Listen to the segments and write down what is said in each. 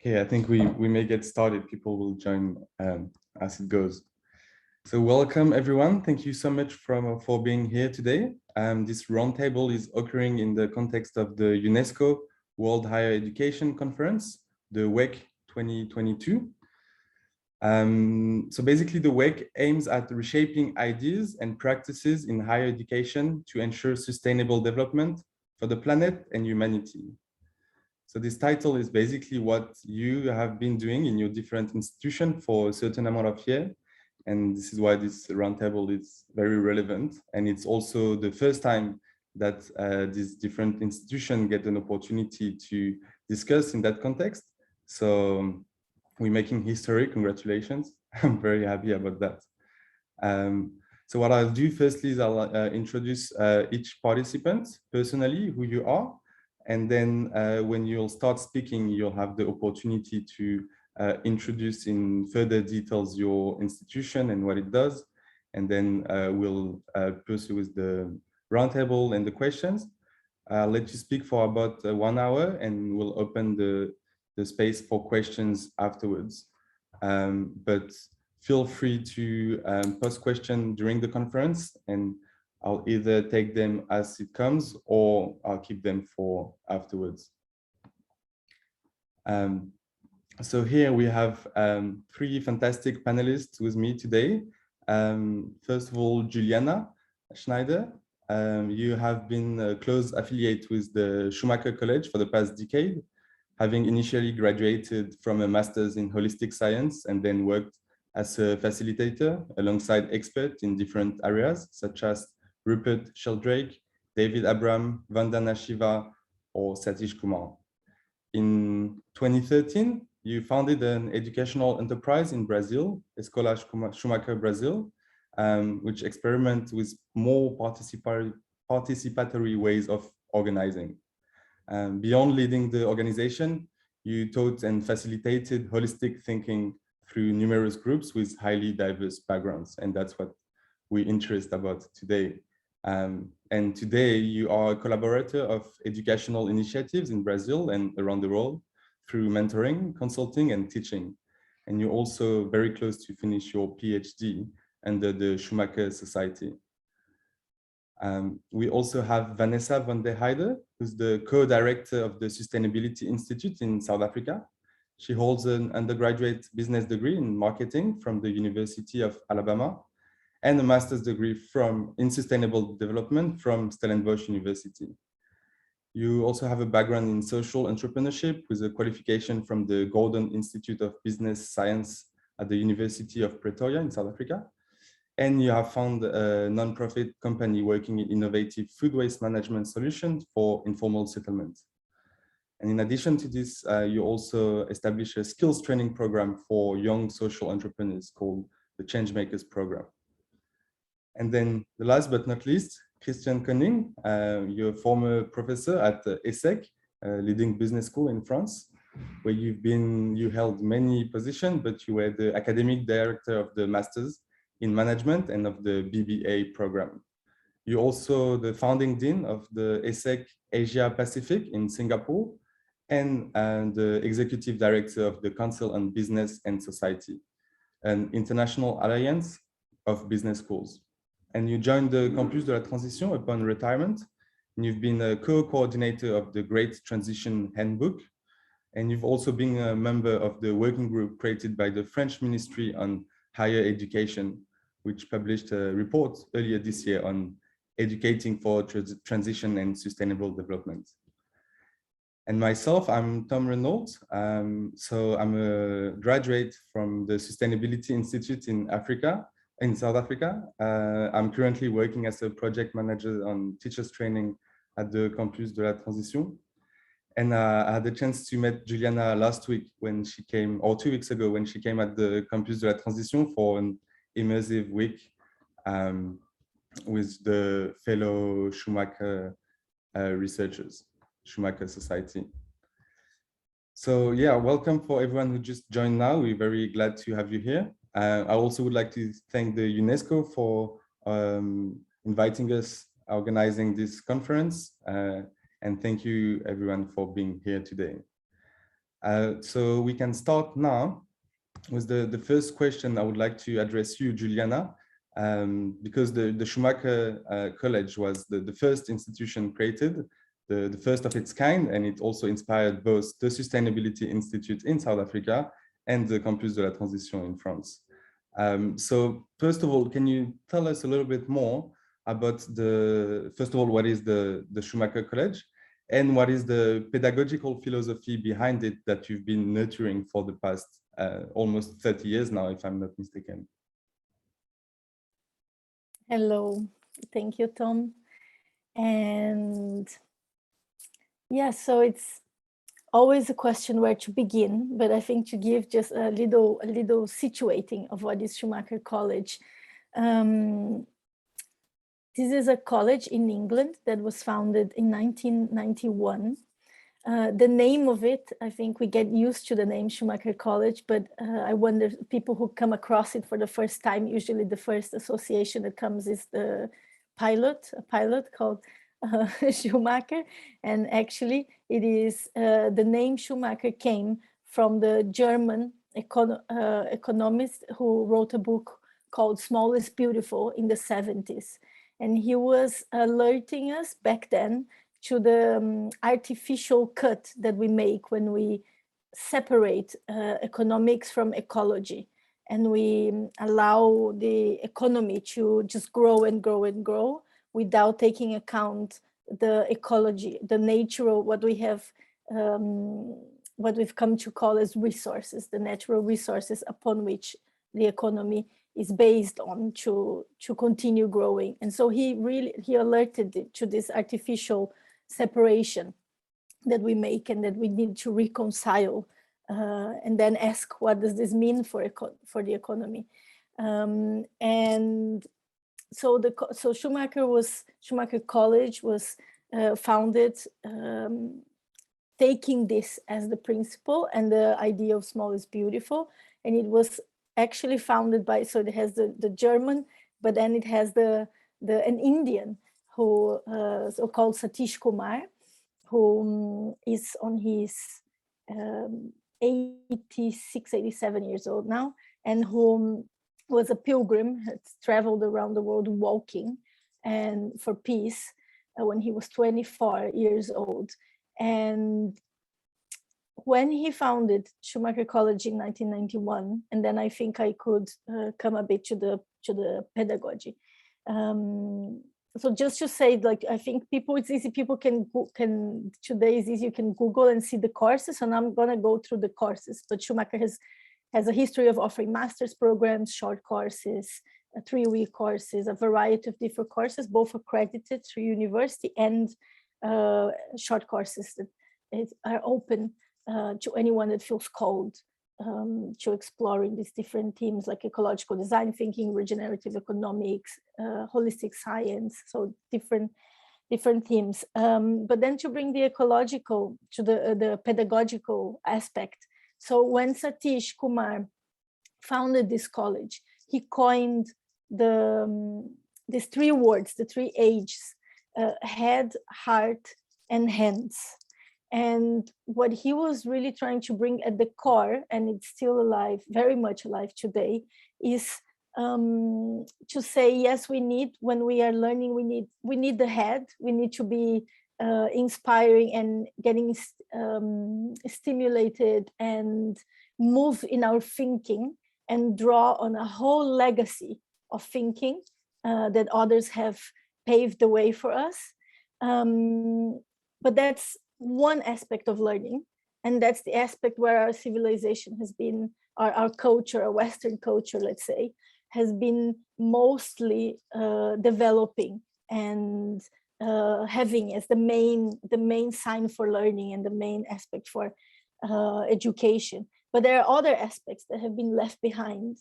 Okay, I think we may get started. People will join as it goes. So welcome everyone. Thank you so much for being here today. This roundtable is occurring in the context of the UNESCO World Higher Education Conference, the WEC 2022. So basically the WEC aims at reshaping ideas and practices in higher education to ensure sustainable development for the planet and humanity. So this title is basically what you have been doing in your different institutions for a certain amount of years. And this is why this roundtable is very relevant. And it's also the first time that these different institutions get an opportunity to discuss in that context. So we're making history, congratulations. I'm very happy about that. So what I'll do firstly is I'll introduce each participant personally, who you are. And then when you'll start speaking, you'll have the opportunity to introduce in further details your institution and what it does. And then we'll pursue with the roundtable and the questions. I'll let you speak for about 1 hour and we'll open the space for questions afterwards. But feel free to post questions during the conference, and I'll either take them as it comes or I'll keep them for afterwards. So here we have 3 fantastic panelists with me today. First of all, Juliana Schneider. You have been a close affiliate with the Schumacher College for the past decade, having initially graduated from a master's in holistic science and then worked as a facilitator alongside experts in different areas, such as Rupert Sheldrake, David Abram, Vandana Shiva, or Satish Kumar. In 2013, you founded an educational enterprise in Brazil, Escola Schumacher Brazil, which experiments with more participatory ways of organizing. Beyond leading the organization, you taught and facilitated holistic thinking through numerous groups with highly diverse backgrounds, and that's what we're interested about today. And today you are a collaborator of educational initiatives in Brazil and around the world through mentoring, consulting, and teaching. And you're also very close to finish your PhD under the Schumacher Society. We also have Vanessa van der Heide, who's the co-director of the Sustainability Institute in South Africa. She holds an undergraduate business degree in marketing from the University of Alabama and a master's degree in sustainable development from Stellenbosch University. You also have a background in social entrepreneurship with a qualification from the Gordon Institute of Business Science at the University of Pretoria in South Africa. And you have founded a nonprofit company working in innovative food waste management solutions for informal settlement. And in addition to this, you also established a skills training program for young social entrepreneurs called the Changemakers Program. And then the last but not least, Christian Koning, you're a former professor at ESSEC, leading business school in France, where you held many positions, but you were the academic director of the Masters in Management and of the BBA program. You're also the founding dean of the ESSEC Asia Pacific in Singapore, and the executive director of the Council on Business and Society, an international alliance of business schools. And you joined the Campus de la Transition upon retirement. And you've been a co-coordinator of the Great Transition Handbook. And you've also been a member of the working group created by the French Ministry on Higher Education, which published a report earlier this year on educating for transition and sustainable development. And myself, I'm Tom Reynolds. So I'm a graduate from the Sustainability Institute in South Africa. I'm currently working as a project manager on teachers training at the Campus de la Transition. And I had the chance to meet Juliana last week when she came, or 2 weeks ago when she came at the Campus de la Transition for an immersive week with the fellow Schumacher researchers, Schumacher Society. So yeah, welcome for everyone who just joined now. We're very glad to have you here. I also would like to thank the UNESCO for inviting us, organizing this conference, and thank you everyone for being here today. So we can start now with the first question I would like to address you, Juliana, because the Schumacher College was the first institution created, the first of its kind, and it also inspired both the Sustainability Institute in South Africa and the Campus de la Transition in France. So first of all, can you tell us a little bit more about first of all, what is the Schumacher College, and what is the pedagogical philosophy behind it that you've been nurturing for the past almost 30 years now, if I'm not mistaken? Hello, thank you, Tom. And yeah, so it's always a question where to begin, but I think to give just a little situating of what is Schumacher College. This is a college in England that was founded in 1991. The name of it, I think we get used to the name Schumacher College, but I wonder, people who come across it for the first time, usually the first association that comes is a pilot called Schumacher. And actually it is, the name Schumacher came from the German economist who wrote a book called Small is Beautiful in the 70s. And he was alerting us back then to the artificial cut that we make when we separate economics from ecology, and we allow the economy to just grow and grow and grow without taking account the ecology, the natural, what we have, what we've come to call as resources, the natural resources upon which the economy is based on to continue growing. And so he alerted it to this artificial separation that we make and that we need to reconcile, and then ask, what does this mean for the economy? And so Schumacher College was founded taking this as the principle and the idea of small is beautiful. And it was actually founded by, so it has the German, but then it has an Indian who so called Satish Kumar, who is on his 86, 87 years old now, and who was a pilgrim, had traveled around the world walking and for peace when he was 24 years old. And when he founded Schumacher College in 1991, and then I think I could come a bit to the pedagogy. So just to say, like, I think it's easy, people can today is easy, you can Google and see the courses, and I'm gonna go through the courses, but Schumacher has a history of offering master's programs, short courses, 3-week courses, a variety of different courses, both accredited through university and short courses that are open to anyone that feels called to exploring these different themes like ecological design thinking, regenerative economics, holistic science, so different themes. But then to bring the ecological to the pedagogical aspect. So when Satish Kumar founded this college, he coined these 3 words, the 3 H's, head, heart, and hands. And what he was really trying to bring at the core, and it's still alive, very much alive today, is to say, yes, we need, when we are learning, we need the head, we need to be inspiring and getting stimulated and move in our thinking and draw on a whole legacy of thinking that others have paved the way for us. But that's one aspect of learning, and that's the aspect where our civilization has been, our culture, our Western culture, let's say, has been mostly developing and having as the main sign for learning and the main aspect for education. But there are other aspects that have been left behind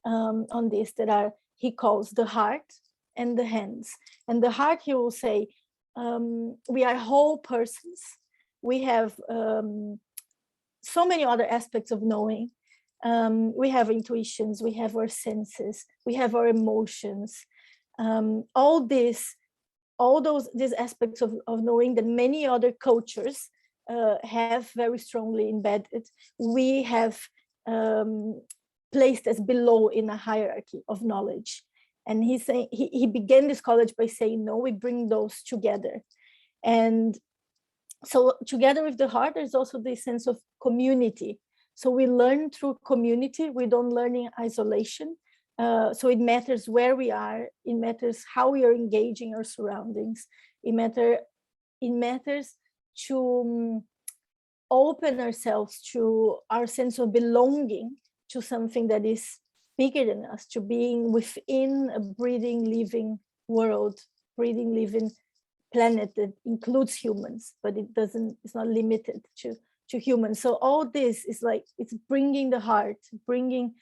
on this, that are, he calls the heart and the hands. And the heart, he will say, we are whole persons. We have so many other aspects of knowing. We have intuitions, we have our senses, we have our emotions. All these aspects of knowing that many other cultures have very strongly embedded, we have placed as below in a hierarchy of knowledge. And he's saying, he began this college by saying, no, we bring those together. And so together with the heart, there's also this sense of community. So we learn through community, we don't learn in isolation. So it matters where we are, it matters how we are engaging our surroundings. It matters to open ourselves to our sense of belonging to something that is bigger than us, to being within a breathing, living world, breathing, living planet that includes humans, but it's not limited to humans. So all this is like, it's bringing the heart, bringing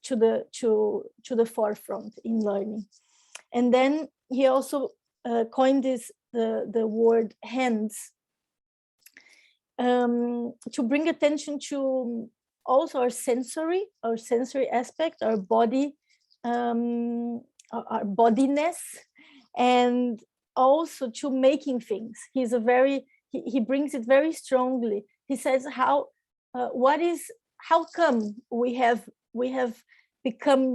to the forefront in learning. And then he also coined the word hands, to bring attention to also our sensory aspect, our body, our bodiness, and also to making things. He brings it very strongly. He says how come we have come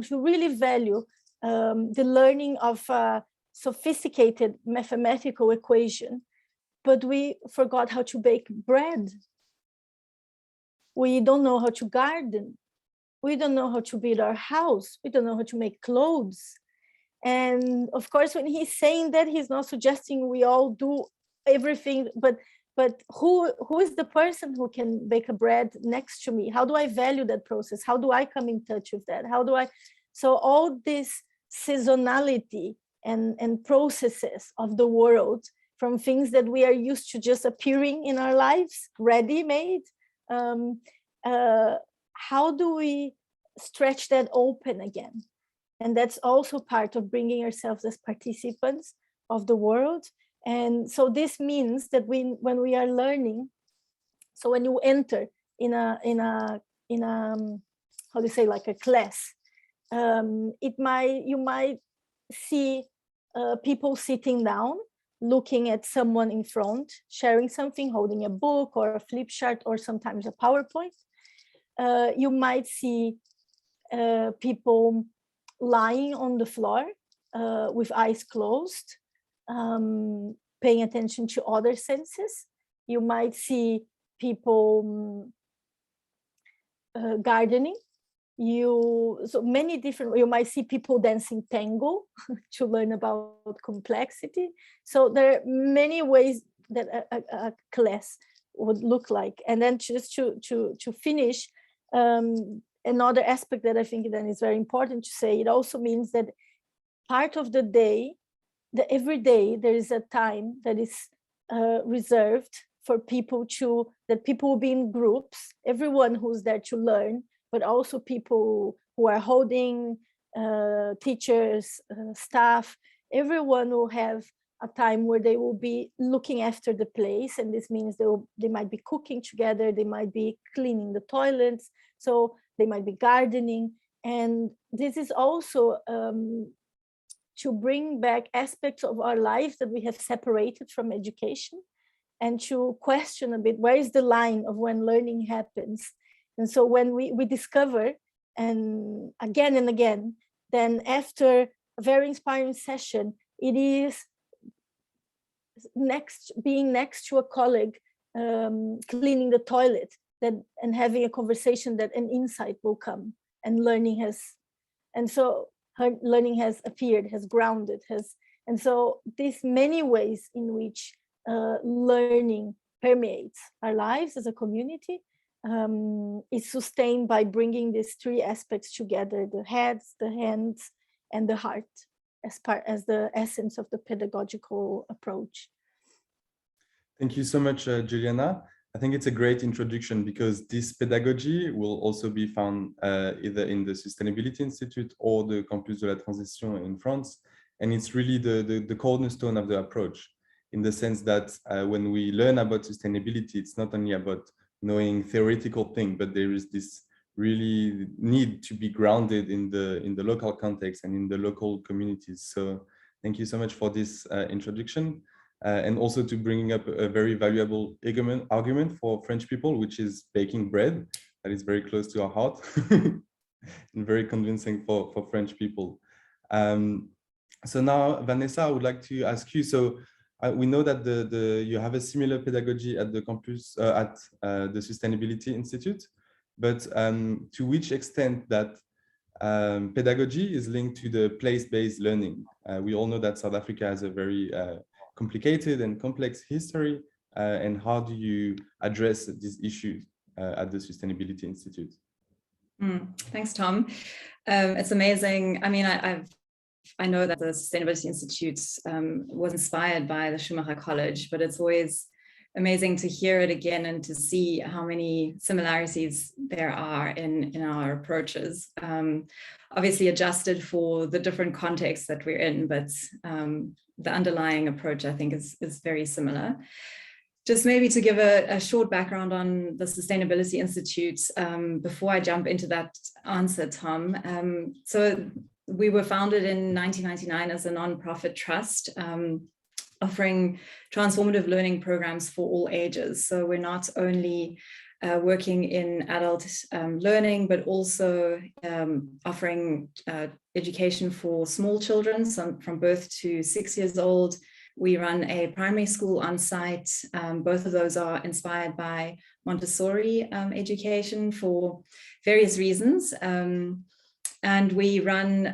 to really value the learning of a sophisticated mathematical equation, but we forgot how to bake bread. We don't know how to garden. We don't know how to build our house. We don't know how to make clothes. And of course, when he's saying that, he's not suggesting we all do everything, but who is the person who can bake a bread next to me? How do I value that process? How do I come in touch with that? So all this seasonality and processes of the world, from things that we are used to just appearing in our lives, ready-made, how do we stretch that open again? And that's also part of bringing ourselves as participants of the world. And so this means that when we are learning, so when you enter in a how do you say, like a class, you might see people sitting down, looking at someone in front, sharing something, holding a book or a flip chart or sometimes a PowerPoint. You might see people lying on the floor with eyes closed, paying attention to other senses. You might see people gardening. You might see people dancing tango to learn about complexity. So there are many ways that a class would look like. And then just to finish, another aspect that I think then is very important to say, it also means that part of the day, every day, there is a time that is reserved for people that people will be in groups, everyone who's there to learn, but also people who are holding, teachers, staff, everyone will have a time where they will be looking after the place. And this means they might be cooking together, they might be cleaning the toilets, so they might be gardening. And this is also to bring back aspects of our lives that we have separated from education, and to question a bit, where is the line of when learning happens? And so when we discover, and again, then after a very inspiring session, it is being next to a colleague, cleaning the toilet, and having a conversation, that an insight will come, and learning has appeared, has grounded, and so these many ways in which learning permeates our lives as a community is sustained by bringing these three aspects together: the heads, the hands, and the heart, as the essence of the pedagogical approach. Thank you so much, Juliana. I think it's a great introduction, because this pedagogy will also be found either in the Sustainability Institute or the Campus de la Transition in France. And it's really the cornerstone of the approach, in the sense that when we learn about sustainability, it's not only about knowing theoretical thing, but there is this really need to be grounded in the local context and in the local communities. So thank you so much for this introduction. and also to bringing up a very valuable argument for French people, which is baking bread. That is very close to our heart and very convincing for French people. So now, Vanessa, I would like to ask you, so we know that you have a similar pedagogy at the campus, at the Sustainability Institute, but to which extent that pedagogy is linked to the place-based learning? We all know that South Africa has a very complicated and complex history, and how do you address these issues at the Sustainability Institute? Thanks, Tom. It's amazing. I mean, I know that the Sustainability Institute was inspired by the Schumacher College, but it's always amazing to hear it again and to see how many similarities there are in our approaches. Obviously adjusted for the different contexts that we're in, but the underlying approach, I think, is very similar. Just maybe to give a short background on the Sustainability Institute before I jump into that answer, Tom. So we were founded in 1999 as a non-profit trust, offering transformative learning programs for all ages. So we're not only working in adult learning, but also offering education for small children, from birth to 6 years old. We run a primary school on site. Both of those are inspired by Montessori education for various reasons. And we run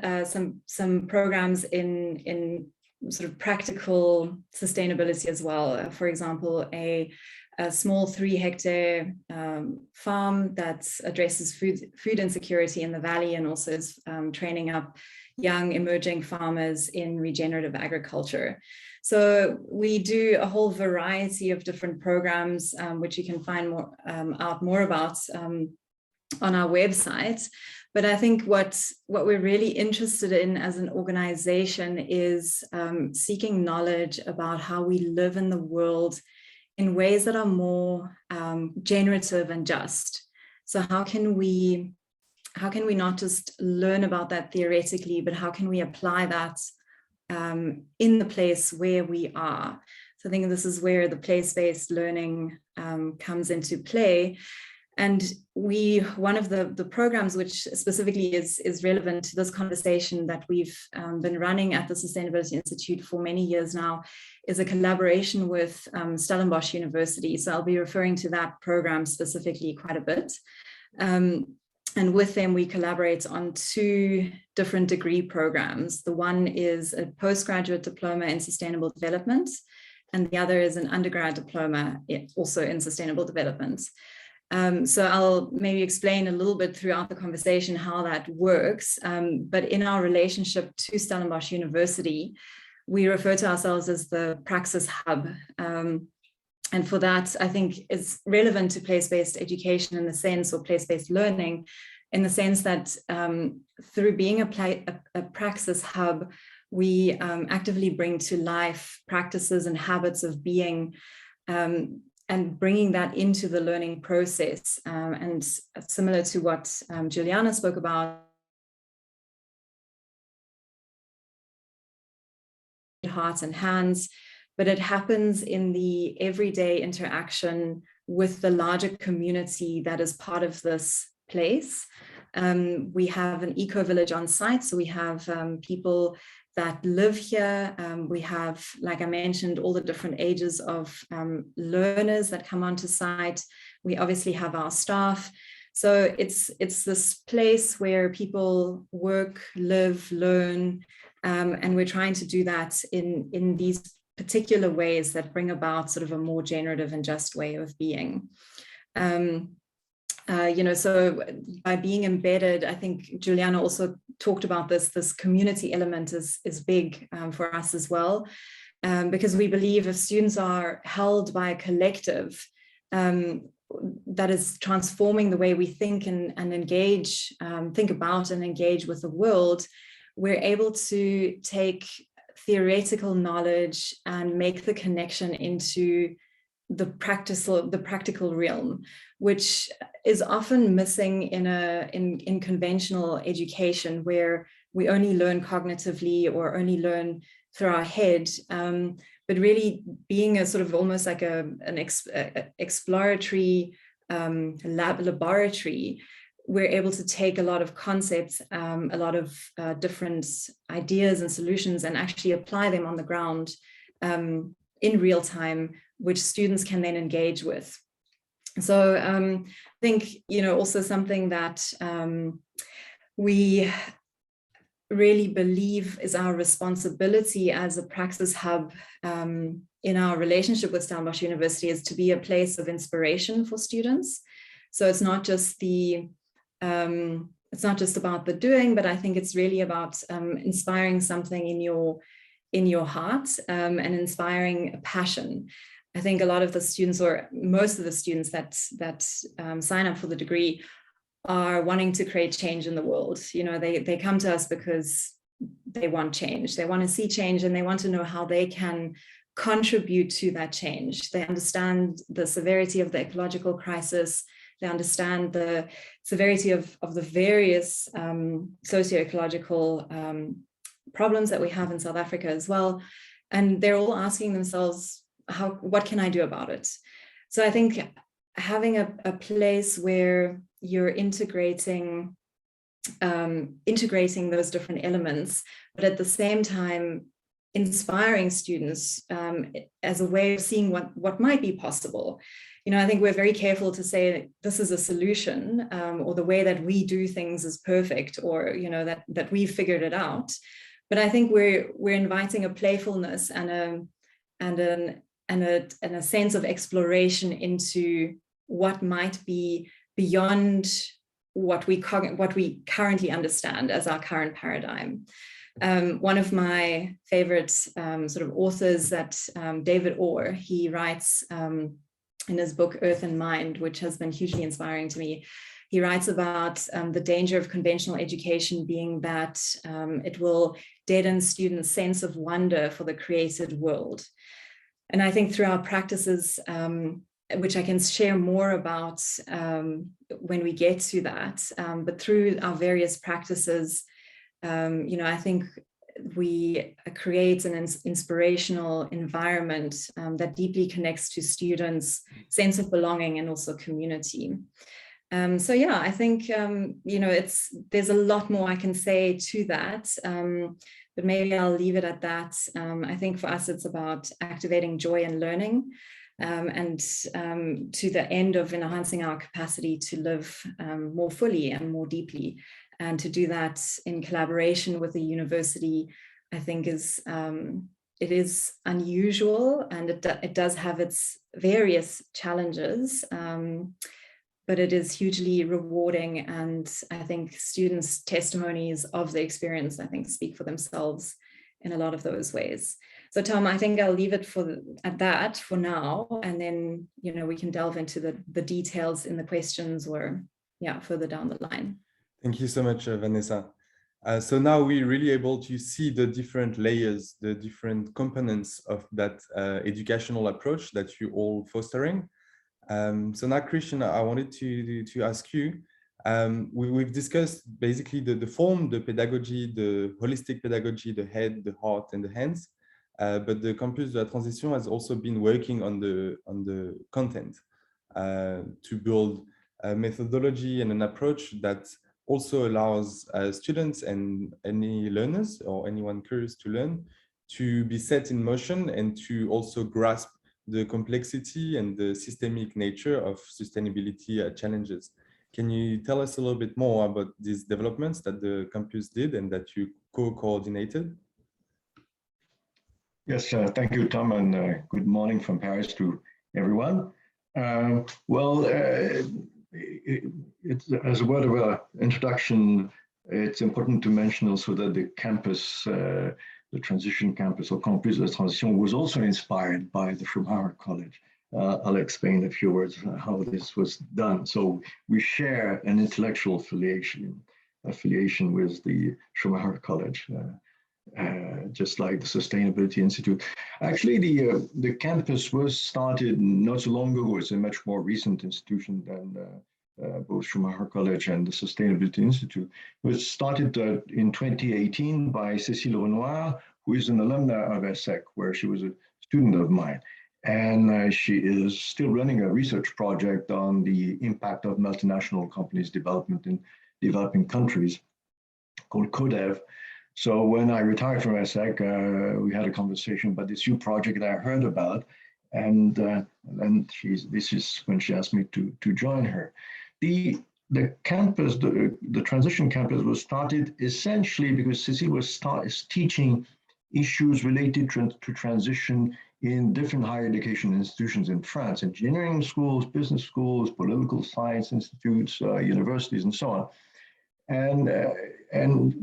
some programs in sort of practical sustainability as well. For example, a small 3-hectare farm that addresses food insecurity in the valley, and also is training up young emerging farmers in regenerative agriculture. So we do a whole variety of different programs, which you can find out more about on our website. But I think what we're really interested in as an organization is seeking knowledge about how we live in the world in ways that are more generative and just. So how can we not just learn about that theoretically, but how can we apply that in the place where we are? So I think this is where the place-based learning comes into play. And one of the programs which specifically is relevant to this conversation that we've been running at the Sustainability Institute for many years now is a collaboration with Stellenbosch University. So I'll be referring to that program specifically quite a bit. And with them, we collaborate on 2 different degree programs. The one is a postgraduate diploma in sustainable development, and the other is an undergrad diploma also in sustainable development. So I'll maybe explain a little bit throughout the conversation how that works. But in our relationship to Stellenbosch University, we refer to ourselves as the praxis hub. And for that, I think it's relevant to place-based education in the sense, or place-based learning, in the sense that through being a praxis hub, we actively bring to life practices and habits of being, and bringing that into the learning process. And similar to what Juliana spoke about, hearts and hands, but it happens in the everyday interaction with the larger community that is part of this place. We have an eco-village on site, so we have people that live here. We have, like I mentioned, all the different ages of learners that come onto site. We obviously have our staff. So it's this place where people work, live, learn, and we're trying to do that in these particular ways that bring about sort of a more generative and just way of being. So by being embedded, I think Juliana also talked about this community element is big for us as well, because we believe if students are held by a collective that is transforming the way we think and engage, think about and engage with the world, we're able to take theoretical knowledge and make the connection into the practical realm, which is often missing in conventional education, where we only learn cognitively or only learn through our head. but really being a sort of almost like an exploratory laboratory, we're able to take a lot of concepts, a lot of different ideas and solutions, and actually apply them on the ground in real time, which students can then engage with. So I think, also something that we really believe is our responsibility as a praxis hub in our relationship with Stellenbosch University is to be a place of inspiration for students. So it's not just about the doing, but I think it's really about inspiring something in your heart and inspiring a passion. I think a lot of the students, or most of the students that sign up for the degree, are wanting to create change in the world. They come to us because they want change. They want to see change, and they want to know how they can contribute to that change. They understand the severity of the ecological crisis. They understand the severity of the various socio-ecological problems that we have in South Africa as well. And they're all asking themselves, what can I do about it? So I think having a place where you're integrating those different elements, but at the same time inspiring students as a way of seeing what might be possible. I think we're very careful to say this is a solution, or the way that we do things is perfect, or that we've figured it out. But I think we're inviting a playfulness and a sense of exploration into what might be beyond what we currently understand as our current paradigm. One of my favorite sort of authors, that David Orr, he writes in his book Earth and Mind, which has been hugely inspiring to me. He writes about the danger of conventional education being that it will deaden students' sense of wonder for the created world. And I think through our practices, which I can share more about when we get to that, but through our various practices, I think we create an inspirational environment that deeply connects to students' sense of belonging and also community. So yeah, I think, there's a lot more I can say to that, but maybe I'll leave it at that. I think for us, it's about activating joy and learning, and to the end of enhancing our capacity to live more fully and more deeply. And to do that in collaboration with the university, I think it is unusual, and it does have its various challenges, but it is hugely rewarding. And I think students' testimonies of the experience, I think, speak for themselves in a lot of those ways. So Tom, I think I'll leave it at that for now, and then we can delve into the details in the questions, or further down the line. Thank you so much, Vanessa. So now we're really able to see the different layers, the different components of that educational approach that you're all fostering. So now, Christian, I wanted to ask you, we've discussed basically the form, the pedagogy, the holistic pedagogy, the head, the heart, and the hands. But the Campus de la Transition has also been working on the content to build a methodology and an approach that also allows students and any learners or anyone curious to learn to be set in motion and to also grasp the complexity and the systemic nature of sustainability challenges. Can you tell us a little bit more about these developments that the campus did and that you co-coordinated? Yes, thank you, Tom, and good morning from Paris to everyone. It's, as a word of introduction, it's important to mention also that the campus, the transition campus or Campus de la Transition, was also inspired by the Schumacher College. I'll explain a few words how this was done. So we share an intellectual affiliation with the Schumacher College, just like the Sustainability Institute. Actually, the campus was started not so long ago. It's a much more recent institution than both Schumacher College and the Sustainability Institute. It was started in 2018 by Cécile Renoir, who is an alumna of ESSEC, where she was a student of mine. And she is still running a research project on the impact of multinational companies' development in developing countries called CODEV. So when I retired from ESSEC, we had a conversation about this new project that I heard about. And this is when she asked me to join her. The campus, the transition campus was started essentially because Cécile was teaching issues related to transition in different higher education institutions in France, engineering schools, business schools, political science institutes, universities, and so on. And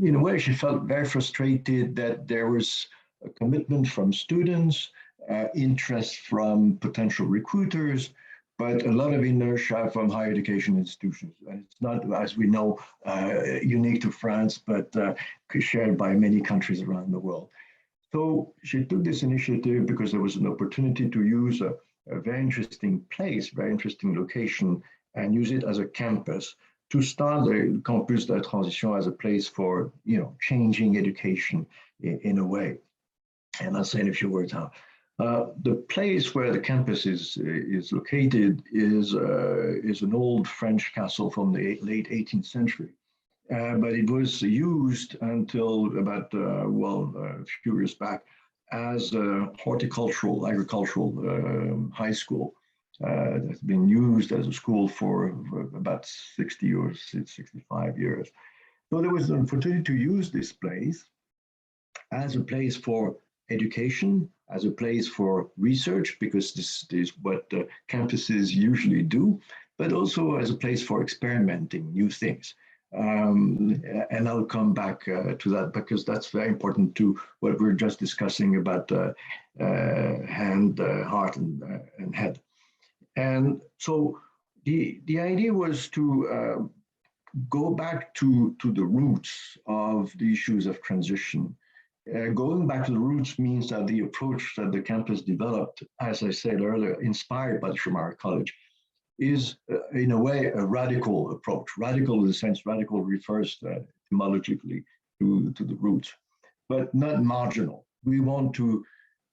in a way, she felt very frustrated that there was a commitment from students, interest from potential recruiters, but a lot of inertia from higher education institutions. And it's not, as we know, unique to France, but shared by many countries around the world. So she took this initiative because there was an opportunity to use a very interesting place, very interesting location, and use it as a campus to start the Campus de la Transition as a place for, changing education in a way. And I'll say in a few words how. The place where the campus is located is an old French castle from the late 18th century. But it was used until about, a few years back as a agricultural high school. That's been used as a school for about 60 or 65 years. So there was an opportunity to use this place as a place for education, as a place for research, because this is what campuses usually do, but also as a place for experimenting new things. And I'll come back to that because that's very important to what we're just discussing about hand, heart, and head. And so the idea was to go back to the roots of the issues of transition. Going back to the roots means that the approach that the campus developed, as I said earlier, inspired by the Schumacher College, is in a way a radical approach. Radical in the sense, radical refers etymologically to the roots, but not marginal. We want to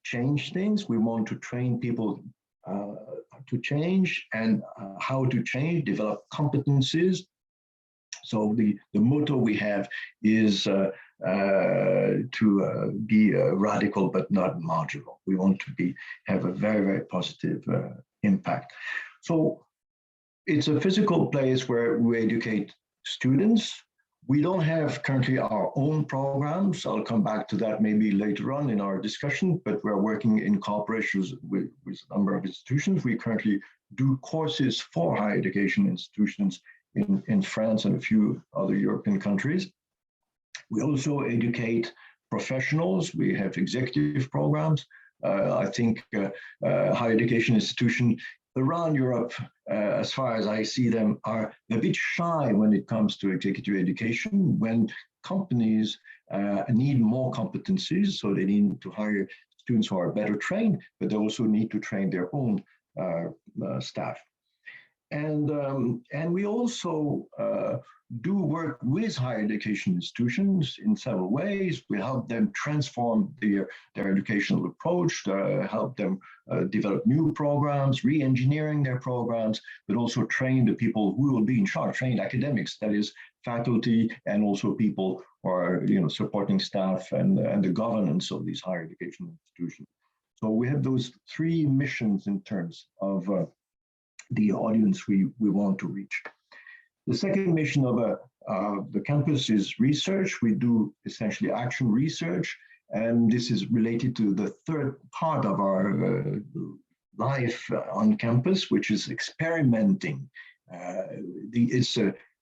change things. We want to train people to change and how to change, develop competencies. So the motto we have is to be radical but not marginal. We want to have a very, very positive impact. So it's a physical place where we educate students. We don't have currently our own programs. I'll come back to that maybe later on in our discussion, but we're working in cooperation with a number of institutions. We currently do courses for higher education institutions in France and a few other European countries. We also educate professionals. We have executive programs. I think higher education institutions around Europe, as far as I see them, are a bit shy when it comes to executive education. When companies need more competencies, so they need to hire students who are better trained, but they also need to train their own staff. And we also do work with higher education institutions in several ways. We help them transform their educational approach, help them develop new programs, re-engineering their programs, but also train the people who will be in charge, train academics, that is faculty, and also people who are supporting staff and the governance of these higher education institutions. So we have those three missions in terms of the audience we want to reach. The second mission of the campus is research. We do essentially action research, and this is related to the third part of our life on campus, which is experimenting.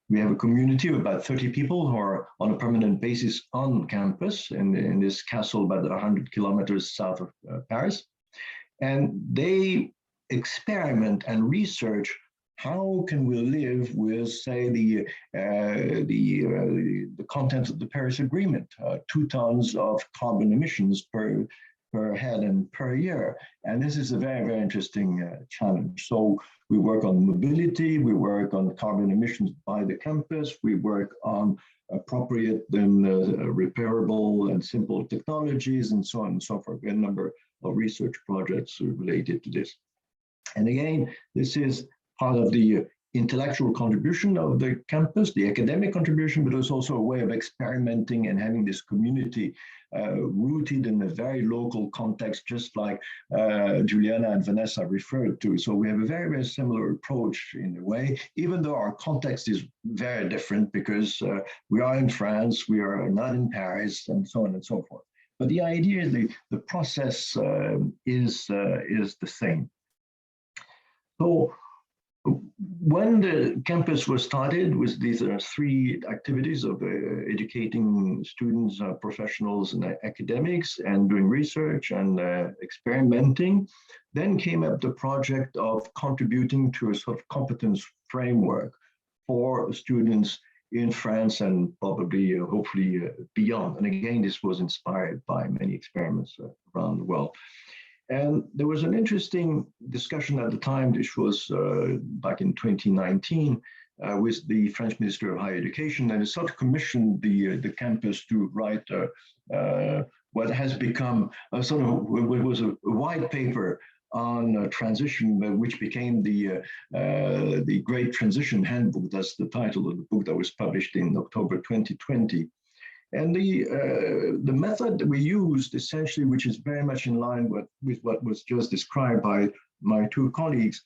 We have a community of about 30 people who are on a permanent basis on campus in this castle about 100 kilometers south of Paris. And they experiment and research how can we live with, say, the content of the Paris Agreement, 2 tons of carbon emissions per head and per year. And this is a very, very interesting challenge. So we work on mobility, we work on carbon emissions by the campus, we work on appropriate and repairable and simple technologies, and so on and so forth. We have a number of research projects related to this. And again, this is part of the intellectual contribution of the campus, the academic contribution, but it's also a way of experimenting and having this community rooted in a very local context, just like Juliana and Vanessa referred to. So we have a very, very similar approach in a way, even though our context is very different because we are in France, we are not in Paris, and so on and so forth. But the idea, the process is the same. So when the campus was started with these three activities of educating students, professionals, and academics, and doing research and experimenting, then came up the project of contributing to a sort of competence framework for students in France and probably, hopefully, beyond. And again, this was inspired by many experiments around the world. And there was an interesting discussion at the time, which was back in 2019, with the French Minister of Higher Education, and it sort of commissioned the campus to write what has become a sort of, what was a white paper on transition, which became the Great Transition Handbook. That's the title of the book that was published in October 2020. And the method that we used, essentially, which is very much in line with what was just described by my two colleagues,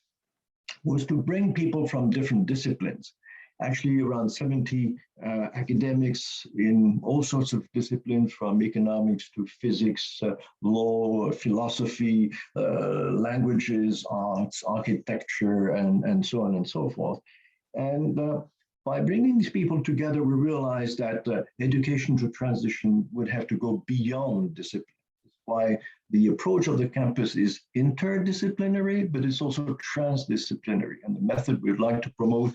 was to bring people from different disciplines. Actually, around 70 academics in all sorts of disciplines, from economics to physics, law, philosophy, languages, arts, architecture, and so on and so forth. And by bringing these people together, we realized that education to transition would have to go beyond discipline. That's why the approach of the campus is interdisciplinary, but it's also transdisciplinary. And the method we'd like to promote,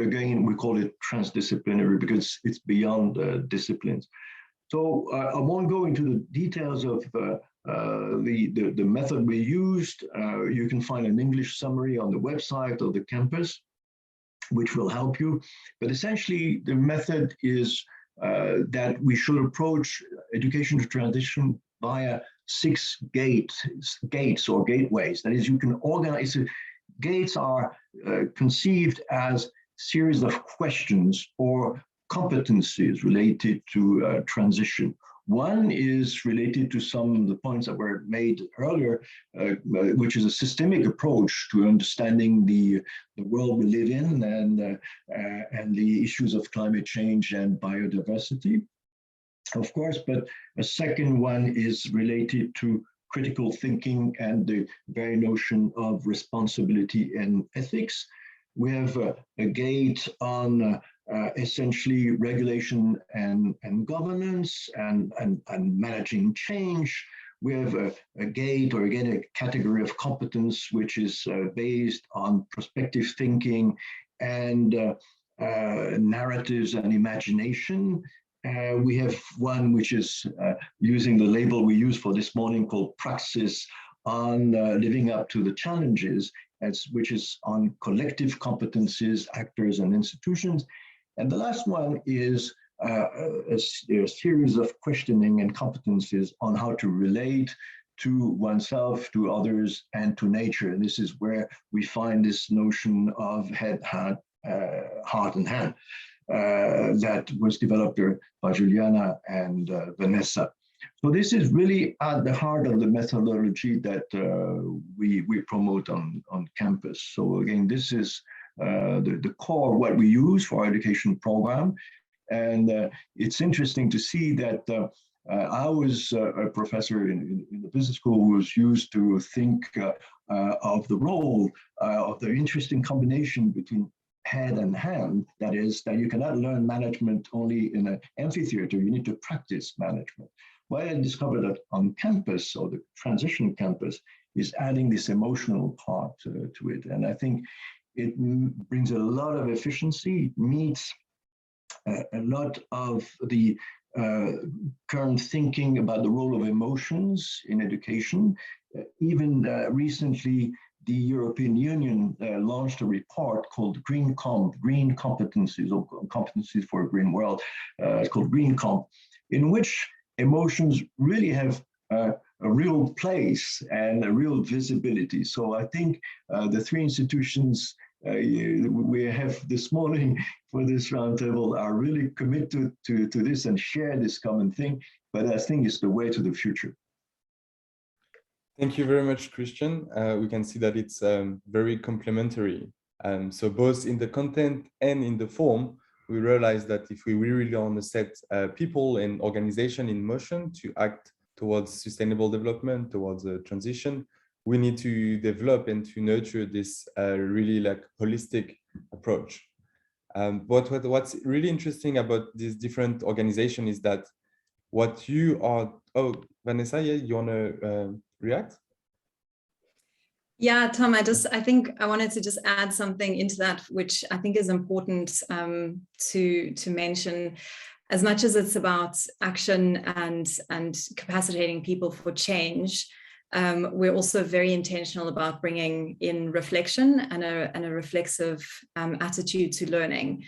again, we call it transdisciplinary because it's beyond disciplines. So I won't go into the details of the method we used. You can find an English summary on the website of the campus, which will help you. But essentially, the method is that we should approach education to transition via 6 gates or gateways. That is, you can organize it. Gates are conceived as series of questions or competencies related to transition. One is related to some of the points that were made earlier, which is a systemic approach to understanding the world we live in and the issues of climate change and biodiversity, of course. But a second one is related to critical thinking and the very notion of responsibility and ethics. We have a gate on essentially regulation and governance and managing change. We have a gate, or again, a category of competence, which is based on prospective thinking and narratives and imagination. We have one which is using the label we use for this morning called praxis, on living up to the challenges, which is on collective competencies, actors and institutions. And the last one is a series of questioning and competencies on how to relate to oneself, to others, and to nature. And this is where we find this notion of head, heart, and hand that was developed by Juliana and Vanessa. So this is really at the heart of the methodology that we promote on campus. So again, this is the core of what we use for our education program. And it's interesting to see that I was a professor in the business school who was used to think of the role of the interesting combination between head and hand. That is, that you cannot learn management only in an amphitheater, you need to practice management. What I discovered that on campus, or the transition campus, is adding this emotional part to it. And I think it brings a lot of efficiency, it meets a lot of the current thinking about the role of emotions in education. Even recently, the European Union launched a report called Green Competencies, or Competencies for a Green World. It's called Green Comp, in which emotions really have a real place and a real visibility. So I think the three institutions we have this morning for this roundtable are really committed to this and share this common thing, but I think it's the way to the future. Thank you very much, Christian. We can see that it's very complementary. So both in the content and in the form, we realize that if we really want to set people and organization in motion to act towards sustainable development, towards a transition, we need to develop and to nurture this really like holistic approach. But what's really interesting about these different organizations is that what you are, oh, Vanessa, yeah, you want to react? Yeah, Tom, I think I wanted to just add something into that, which I think is important to mention. As much as it's about action and capacitating people for change, we're also very intentional about bringing in reflection and a reflexive attitude to learning,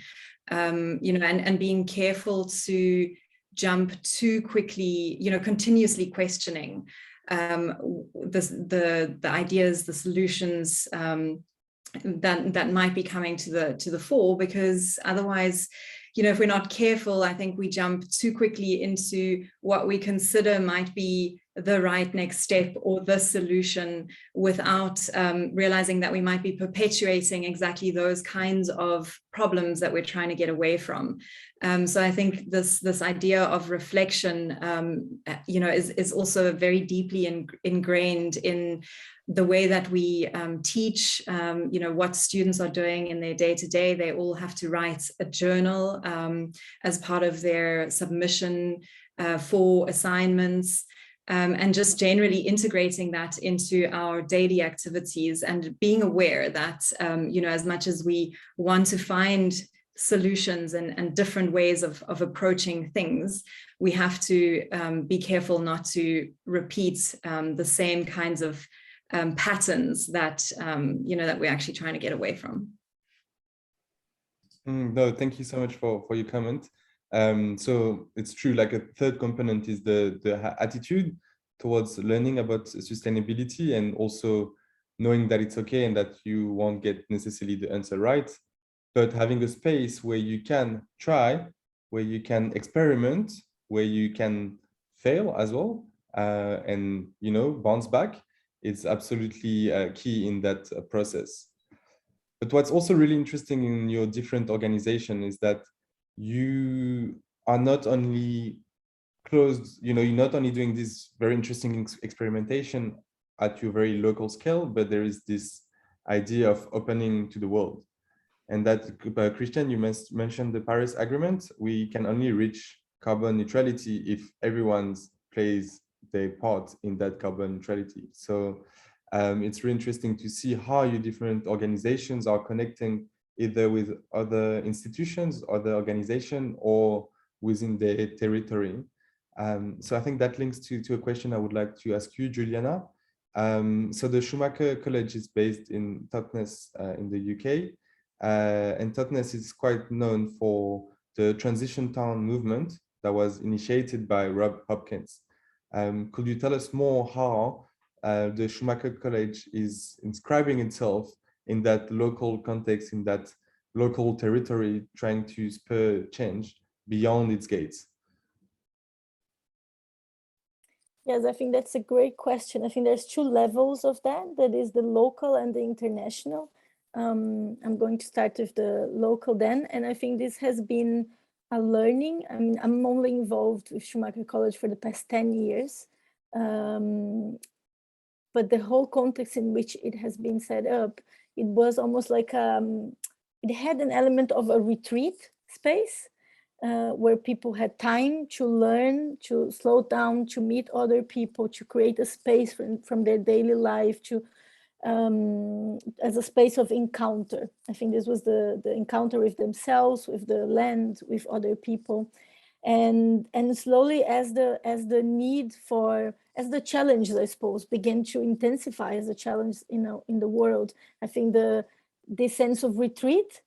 and being careful to jump too quickly, continuously questioning the ideas, the solutions that might be coming to the fore, because otherwise, if we're not careful, I think we jump too quickly into what we consider might be the right next step or the solution without realizing that we might be perpetuating exactly those kinds of problems that we're trying to get away from. So I think this idea of reflection, is also very deeply ingrained in the way that we teach, what students are doing in their day-to-day. They all have to write a journal as part of their submission for assignments. And just generally integrating that into our daily activities and being aware that, as much as we want to find solutions and different ways of approaching things, we have to be careful not to repeat the same kinds of patterns that, that we're actually trying to get away from. No, thank you so much for your comment. So it's true, like a third component is the attitude towards learning about sustainability, and also knowing that it's okay and that you won't get necessarily the answer right, but having a space where you can try, where you can experiment, where you can fail as well, and bounce back. It's absolutely key in that process. But what's also really interesting in your different organization is that you are not only closed, you're not only doing this very interesting experimentation at your very local scale, but there is this idea of opening to the world. And that, Christian, you mentioned the Paris Agreement. We can only reach carbon neutrality if everyone plays their part in that carbon neutrality. So it's really interesting to see how your different organizations are connecting either with other institutions, other organizations, or within their territory. So I think that links to a question I would like to ask you, Juliana. So the Schumacher College is based in Totnes in the UK. And Totnes is quite known for the transition town movement that was initiated by Rob Hopkins. Could you tell us more how the Schumacher College is inscribing itself in that local context, in that local territory, trying to spur change beyond its gates? Yes, I think that's a great question. I think there's two levels of that. That is the local and the international. I'm going to start with the local then. And I think this has been a learning. I mean, I'm only involved with Schumacher College for the past 10 years. But the whole context in which it has been set up, it was almost like it had an element of a retreat space where people had time to learn, to slow down, to meet other people, to create a space from their daily life to as a space of encounter. I think this was the encounter with themselves, with the land, with other people. And slowly as the need for, as the challenges, I suppose, began to intensify as a challenge, in the world, I think this sense of retreat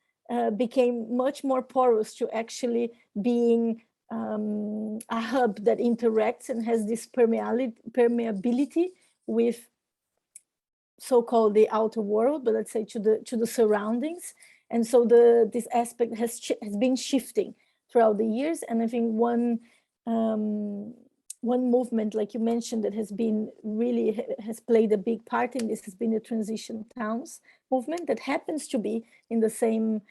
became much more porous to actually being a hub that interacts and has this permeability with so-called the outer world, but let's say to the surroundings. And so this aspect has been shifting throughout the years. And I think one movement, like you mentioned, that has played a big part in this has been the transition towns movement, that happens to be in the same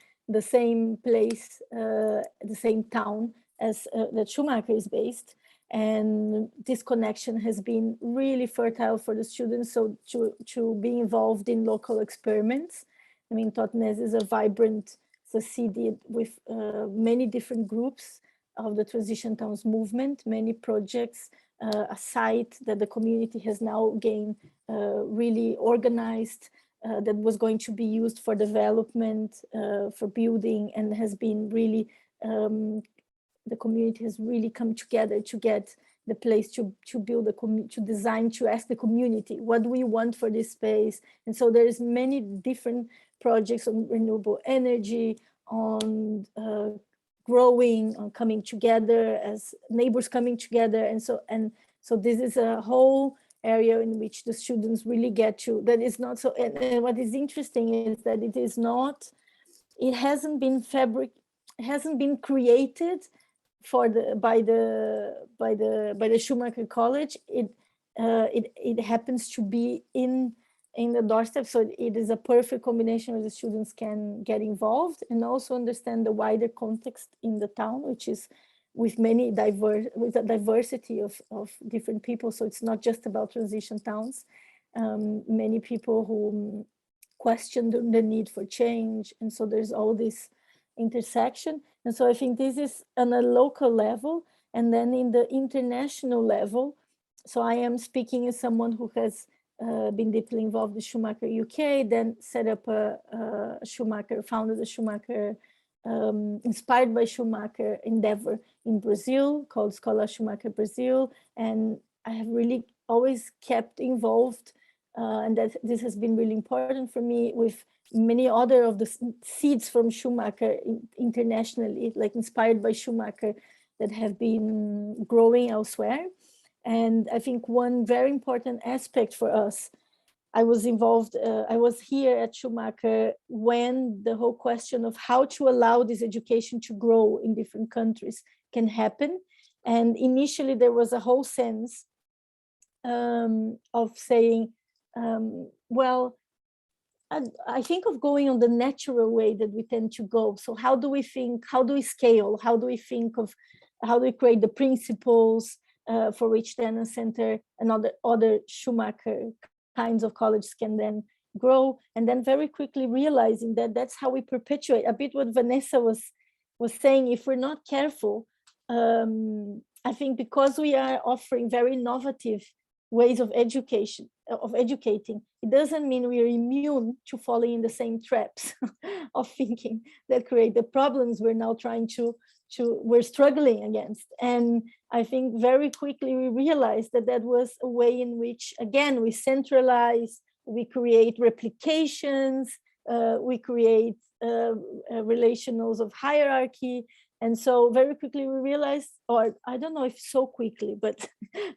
place, the same town as that Schumacher is based. And this connection has been really fertile for the students. So to be involved in local experiments. I mean, Totnes is a vibrant city with many different groups of the Transition Towns movement, many projects, a site that the community has now gained really organized, that was going to be used for development, for building, and has been really, the community has really come together to get the place to build to design, to ask the community, what do we want for this space? And so there's many different projects on renewable energy, on growing, on coming together as neighbors coming together. And so this is a whole area in which the students really get to, that is not so, and what is interesting is that it hasn't been created by the Schumacher College. It happens to be in the doorstep, so it is a perfect combination where the students can get involved and also understand the wider context in the town, which is with a diversity of different people. So it's not just about transition towns. Many people who question the need for change, and so there's all this intersection. And so I think this is on a local level, and then in the international level. So I am speaking as someone who has been deeply involved with Schumacher UK, then set up founded a Schumacher, inspired by Schumacher endeavor in Brazil called Escola Schumacher Brazil. And I have really always kept involved, and that this has been really important for me, with many other of the seeds from Schumacher internationally, like inspired by Schumacher, that have been growing elsewhere. And I think one very important aspect for us, I was involved, I was here at Schumacher when the whole question of how to allow this education to grow in different countries can happen. And initially there was a whole sense of saying, well, I think of going on the natural way that we tend to go. So how do we think, how do we scale? How do we think of, how do we create the principles for which then a center and other Schumacher kinds of colleges can then grow? And then very quickly realizing that that's how we perpetuate, a bit what Vanessa was saying. If we're not careful, I think because we are offering very innovative ways of educating, it doesn't mean we are immune to falling in the same traps of thinking that create the problems we're now we're struggling against. And I think very quickly we realized that that was a way in which, again, we centralize, we create replications, we create relationals of hierarchy. And so very quickly we realized, or I don't know if so quickly, but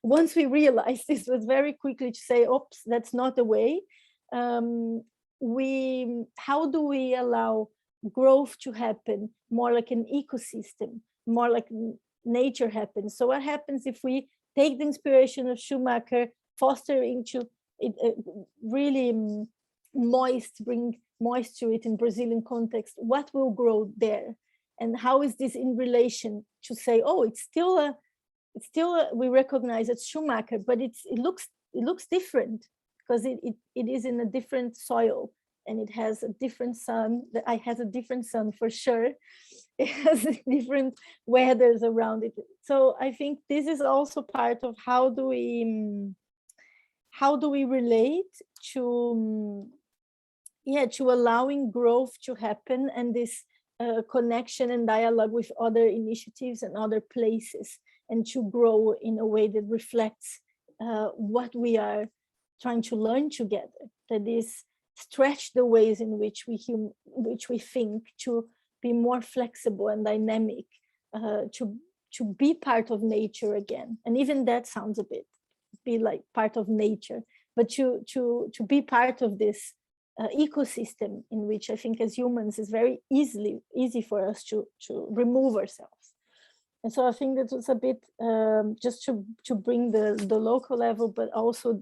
once we realized this was very quickly to say, oops, that's not the way. How do we allow growth to happen more like an ecosystem, more like nature happens? So what happens if we take the inspiration of Schumacher, foster into it, really bring moist to it in Brazilian context? What will grow there? And how is this in relation to say, oh, it's still we recognize it's Schumacher, but it looks different because it is in a different soil, and it has a different sun. It has a different sun for sure. It has different weathers around it. So I think this is also part of how do we relate to allowing growth to happen, and this connection and dialogue with other initiatives and other places, and to grow in a way that reflects what we are trying to learn together. That is, stretch the ways in which we think to be more flexible and dynamic, to be part of nature again. And even that sounds a bit be like part of nature, but to be part of this ecosystem in which I think as humans is very easy for us to remove ourselves. And so I think that was a bit just to bring the local level, but also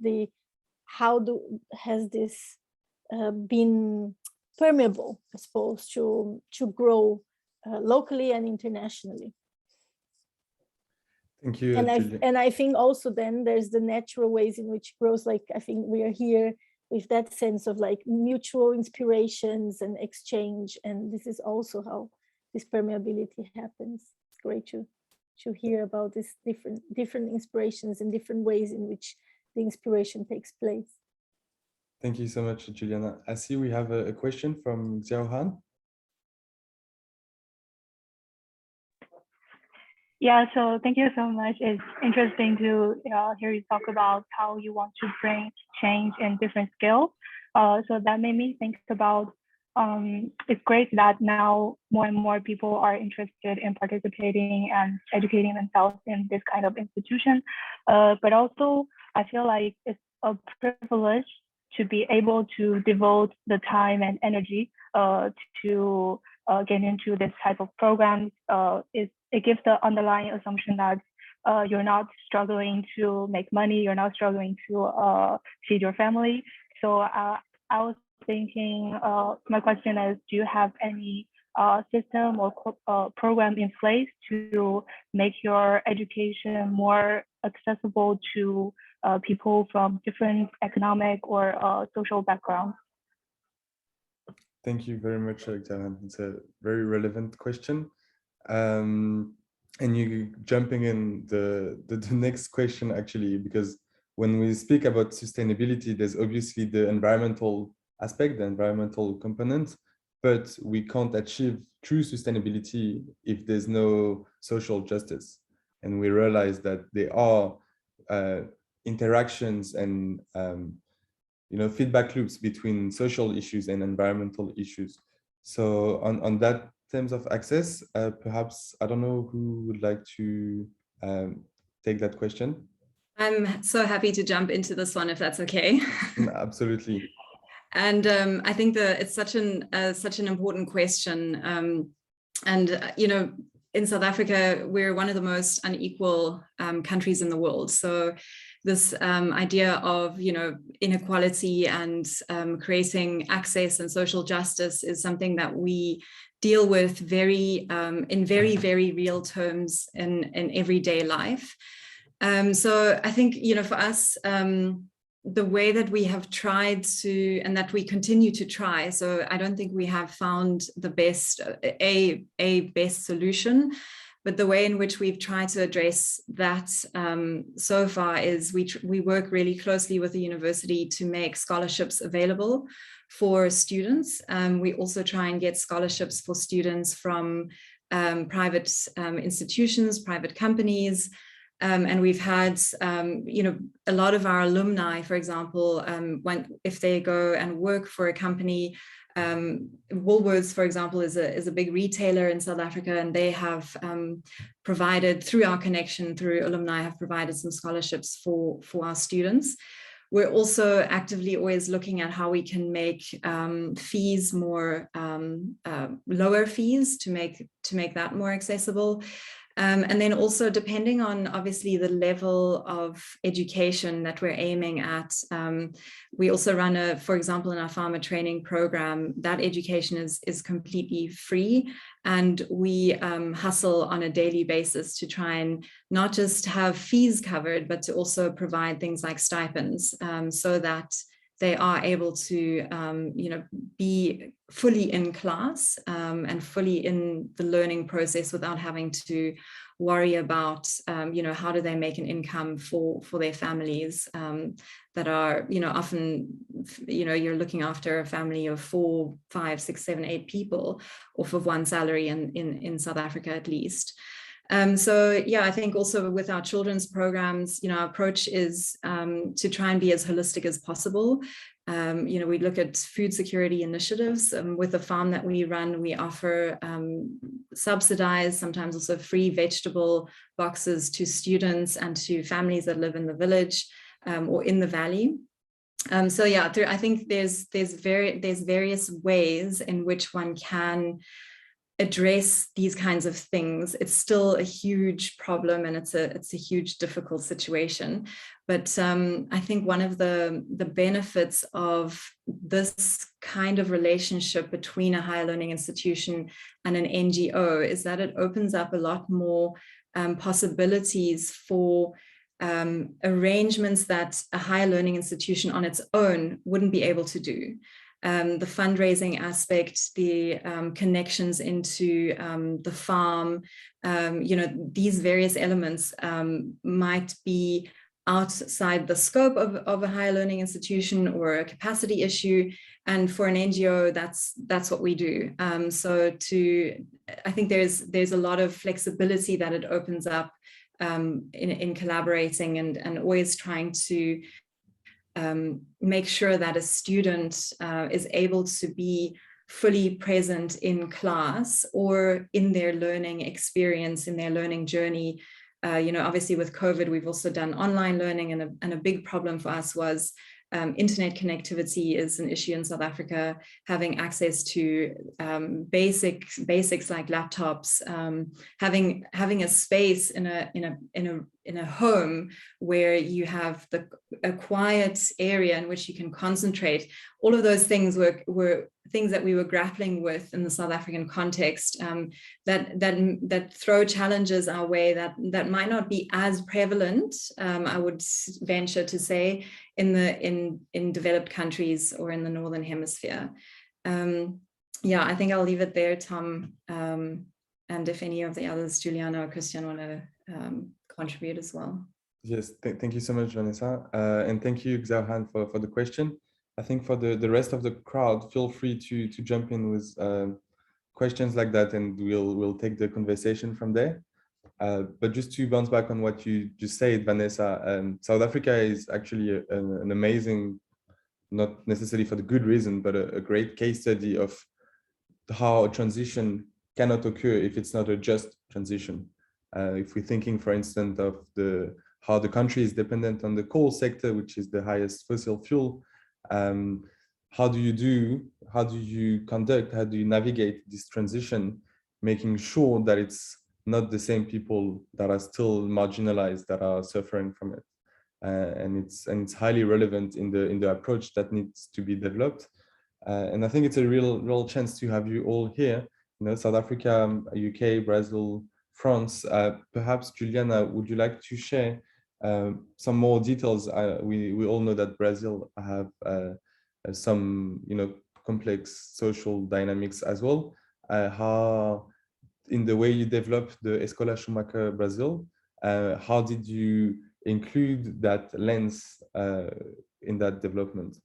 has this been permeable, I suppose, to grow locally and internationally. Thank you. And I think also then there's the natural ways in which it grows. Like I think we are here with that sense of like mutual inspirations and exchange, and this is also how this permeability happens. It's great to hear about these different inspirations and different ways in which the inspiration takes place. Thank you so much, Juliana. I see we have a question from Xiao Han. Yeah, so thank you so much. It's interesting to hear you talk about how you want to bring change in different skills. So that made me think about, it's great that now more and more people are interested in participating and educating themselves in this kind of institution. But also, I feel like it's a privilege to be able to devote the time and energy to get into this type of programs. It gives the underlying assumption that you're not struggling to make money, you're not struggling to feed your family. So I was thinking, my question is, do you have any system or program in place to make your education more accessible to people from different economic or social backgrounds? Thank you very much, Jahan. It's a very relevant question. And you jumping in the next question, actually, because when we speak about sustainability, there's obviously the environmental aspect, the environmental component, but we can't achieve true sustainability if there's no social justice. And we realize that there are interactions and feedback loops between social issues and environmental issues. So on that terms of access, perhaps, I don't know who would like to take that question. I'm so happy to jump into this one, if that's okay. Absolutely. And I think that it's such an important question. And in South Africa, we're one of the most unequal countries in the world. So this idea of inequality and creating access and social justice is something that we deal with in very, very real terms in everyday life. So I think, for us, the way that we have tried to, and that we continue to try, so I don't think we have found the best, a best solution, but the way in which we've tried to address that so far is we work really closely with the university to make scholarships available for students. We also try and get scholarships for students from private institutions, private companies. And we've had, a lot of our alumni, for example, if they go and work for a company, Woolworths, for example, is a big retailer in South Africa, and they have provided, through our connection, through alumni, have provided some scholarships for our students. We're also actively always looking at how we can make fees more lower fees to make that more accessible. And then also, depending on obviously the level of education that we're aiming at, we also run for example, in our farmer training program, that education is completely free. And we hustle on a daily basis to try and not just have fees covered, but to also provide things like stipends, so that they are able to, be fully in class and fully in the learning process without having to worry about, how do they make an income for their families that are, often, you're looking after a family of 4, 5, 6, 7, 8 people off of one salary in South Africa, at least. So yeah, I think also with our children's programs, our approach is to try and be as holistic as possible. We look at food security initiatives. With the farm that we run, we offer subsidized, sometimes also free vegetable boxes to students and to families that live in the village or in the valley. So yeah, I think there's various ways in which one can address these kinds of things. It's still a huge problem, and it's a huge difficult situation. But I think one of the benefits of this kind of relationship between a higher learning institution and an NGO is that it opens up a lot more possibilities for arrangements that a higher learning institution on its own wouldn't be able to do. The fundraising aspect, the connections into the farm, these various elements might be outside the scope of a higher learning institution or a capacity issue. And for an NGO, that's what we do. So I think there's a lot of flexibility that it opens up in collaborating and always trying to make sure that a student is able to be fully present in class or in their learning experience, in their learning journey. Obviously with COVID, we've also done online learning, and a big problem for us was internet connectivity is an issue in South Africa. Having access to basics like laptops, having a space in a home where you have a quiet area in which you can concentrate. All of those things were things that we were grappling with in the South African context, that throw challenges our way that might not be as prevalent, I would venture to say, in developed countries or in the Northern Hemisphere. Yeah, I think I'll leave it there, Tom. And if any of the others, Juliana or Christian, want to contribute as well. Yes, thank you so much, Vanessa. And thank you, Xiaohan, for the question. I think for the rest of the crowd, feel free to jump in with questions like that, and we'll take the conversation from there. But just to bounce back on what you just said, Vanessa, South Africa is actually an amazing, not necessarily for the good reason, but a great case study of how a transition cannot occur if it's not a just transition. If we're thinking, for instance, of how the country is dependent on the coal sector, which is the highest fossil fuel, how do you navigate this transition, making sure that it's not the same people that are still marginalized that are suffering from it, and it's highly relevant in the approach that needs to be developed. And I think it's a real chance to have you all here. South Africa, UK, Brazil, France. Perhaps Juliana, would you like to share some more details? We all know that Brazil have some complex social dynamics as well. How in the way you developed the Escola Schumacher Brazil, how did you include that lens in that development?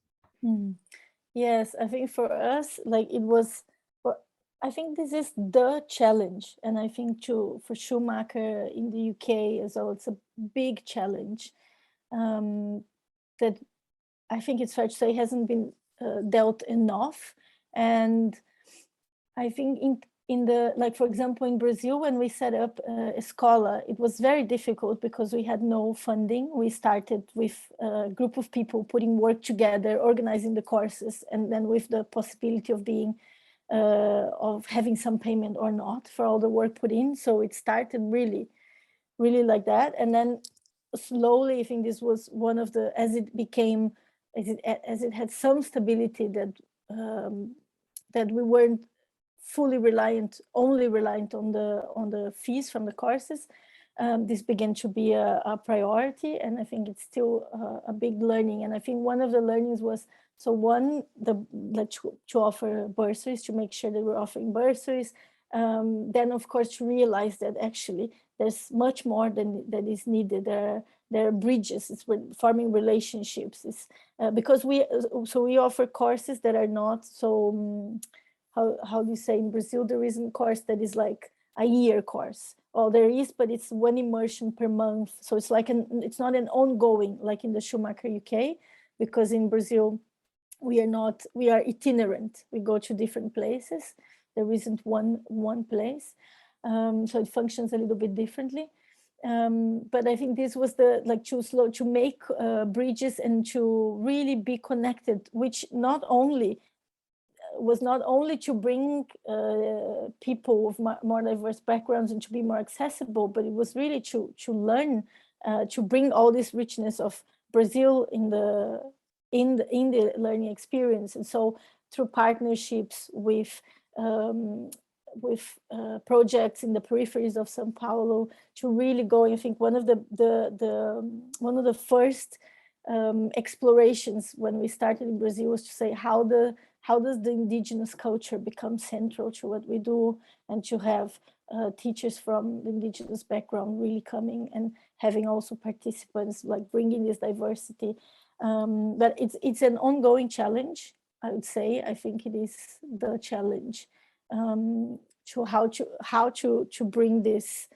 Yes, I think for us, I think this is the challenge. And I think for Schumacher in the UK as well, it's a big challenge that I think it's fair to say hasn't been dealt enough. And I think for example, in Brazil, when we set up Escola, it was very difficult because we had no funding. We started with a group of people putting work together, organizing the courses, and then with the possibility of having some payment or not for all the work put in. So it started really, really like that. And then slowly, I think this was one of as it had some stability that we weren't fully only reliant on the fees from the courses. This began to be a priority, and I think it's still a big learning. And I think one of the learnings was, to offer bursaries, to make sure that we're offering bursaries. Then, of course, to realize that actually there's much more that is needed. There are bridges. It's forming relationships. Because we offer courses that are not so. How do you say in Brazil? There isn't a course that is like a year course, or there is, but it's one immersion per month. So it's like it's not an ongoing, like in the Schumacher UK, because in Brazil, we are itinerant. We go to different places. There isn't one place. So it functions a little bit differently. But I think this was to make bridges and to really be connected, which was not only to bring people with more diverse backgrounds and to be more accessible, but it was really to learn, to bring all this richness of Brazil in the learning experience. And so through partnerships with projects in the peripheries of São Paulo, to really go. I think one of the first explorations when we started in Brazil was to say how does the indigenous culture become central to what we do, and to have teachers from the indigenous background really coming and having also participants, like bringing this diversity. But it's an ongoing challenge, I would say. I think it is the challenge to how to bring this,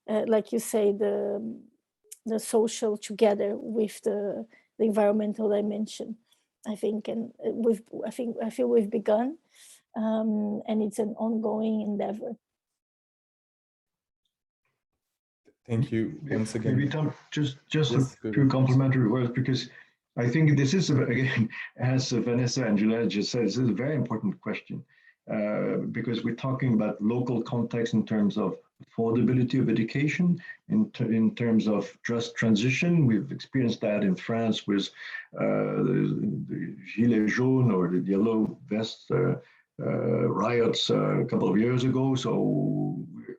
like you say, the social together with the environmental dimension. I think, and I feel we've begun, and it's an ongoing endeavor. Thank you once again. Maybe Tom, just Yes, a few complimentary words, because I think this is, again, as Vanessa and Juliana just said, this is a very important question, because we're talking about local context in terms of affordability of education, in terms of just transition. We've experienced that in France with the Gilets jaunes, or the yellow vest riots a couple of years ago. So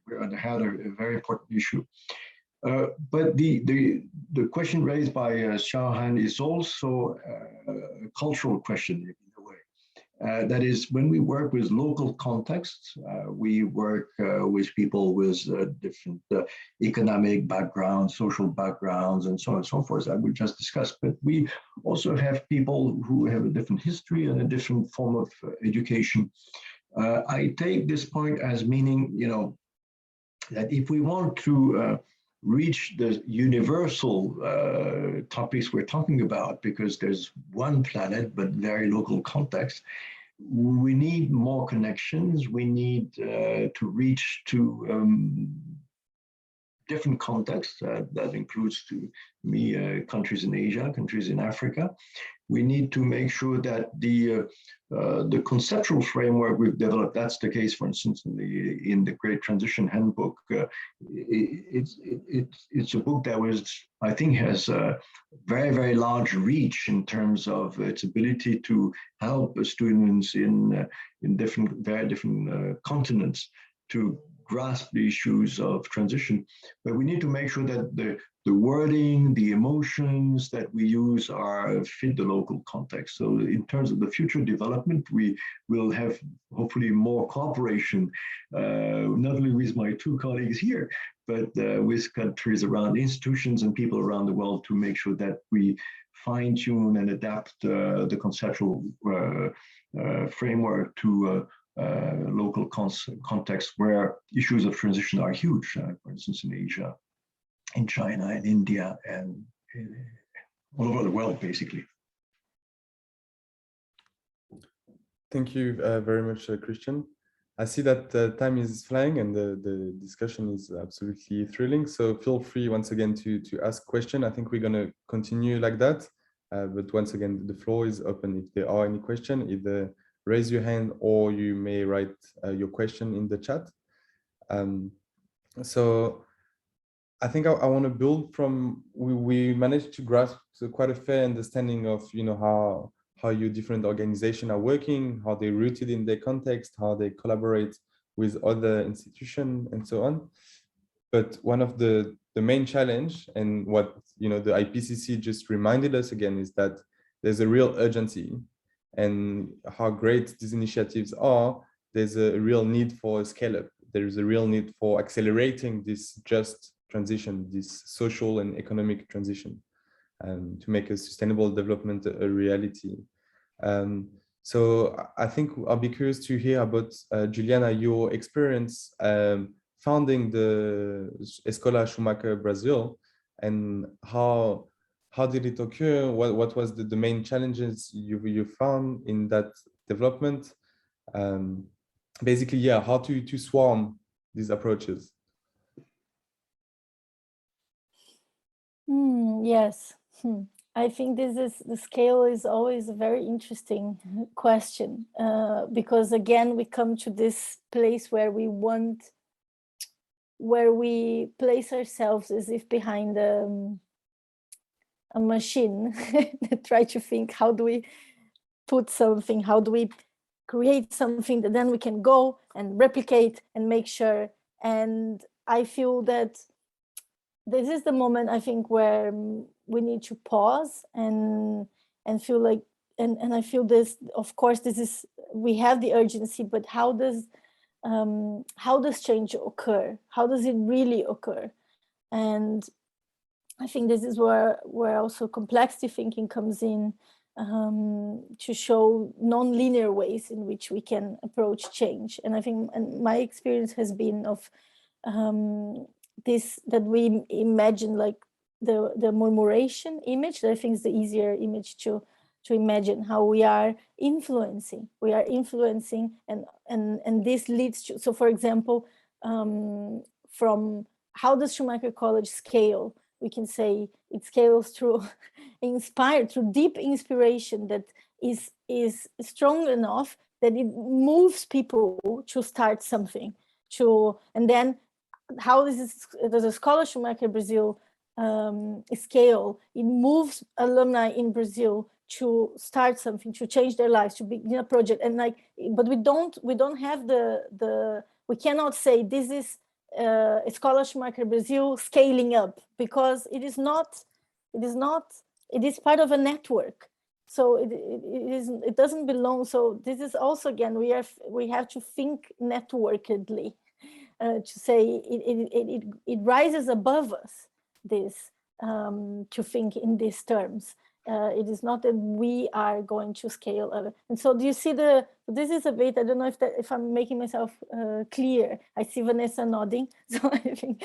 we had a very important issue. But the question raised by Xiaohan is also a cultural question in a way. That is, when we work with local contexts, we work with people with different economic backgrounds, social backgrounds, and so on and so forth, that we just discussed. But we also have people who have a different history and a different form of education. I take this point as meaning, that if we want to reach the universal topics we're talking about, because there's one planet but very local context, we need more connections. We need to reach to different contexts. That includes, to me, countries in Asia, countries in Africa. We need to make sure that the conceptual framework we've developed, that's the case, for instance, in the Great Transition Handbook. It's a book that I think has a very, very large reach in terms of its ability to help students in very different continents to grasp the issues of transition. But we need to make sure that the wording, the emotions that we use fit the local context. So in terms of the future development, we will have hopefully more cooperation, not only with my two colleagues here, but with countries around, institutions and people around the world, to make sure that we fine tune and adapt the conceptual framework to local context where issues of transition are huge, for instance, in Asia, in China, and India, and all over the world, basically. Thank you very much, Christian. I see that time is flying and the discussion is absolutely thrilling. So feel free once again to ask questions. I think we're going to continue like that. But once again, the floor is open if there are any questions. Either raise your hand or you may write your question in the chat. So I think I want to build from, we managed to grasp quite a fair understanding of, how your different organizations are working, how they're rooted in their context, how they collaborate with other institutions and so on. But one of the main challenge, and what the IPCC just reminded us again, is that there's a real urgency, and how great these initiatives are, there's a real need for a scale up. There's a real need for accelerating this just transition, this social and economic transition, to make a sustainable development a reality. So I think I'll be curious to hear about, Juliana, your experience founding the Escola Schumacher Brazil, and how did it occur? What was the main challenges you found in that development? Basically, yeah, how to swarm these approaches. Yes. I think the scale is always a very interesting question, because again, we come to this place where we place ourselves as if behind a machine that try to think, how do we put something, how do we create something that then we can go and replicate and make sure. And I feel that this is the moment, I think, where we need to pause and feel like, and I feel this, of course, we have the urgency, but how does change occur? How does it really occur? And I think this is where also complexity thinking comes in, to show non-linear ways in which we can approach change. And I think, and my experience has been of this, that we imagine like the murmuration image, that I think is the easier image to imagine, how we are influencing, and this leads to, so for example, from how does Schumacher College scale? We can say it scales through through deep inspiration that is strong enough that it moves people to start something. And then how does a Escola Schumacher Brazil scale? It moves alumni in Brazil to start something, to change their lives, to begin a project. And like, but we don't have we cannot say this is Escola Schumacher Brazil scaling up, because it is part of a network. So it doesn't belong. So this is also, again, we have to think networkedly, to say it rises above us, this to think in these terms. It is not that we are going to scale up. And so do you see this is a bit, I don't know if I'm making myself clear. I see Vanessa nodding. So I think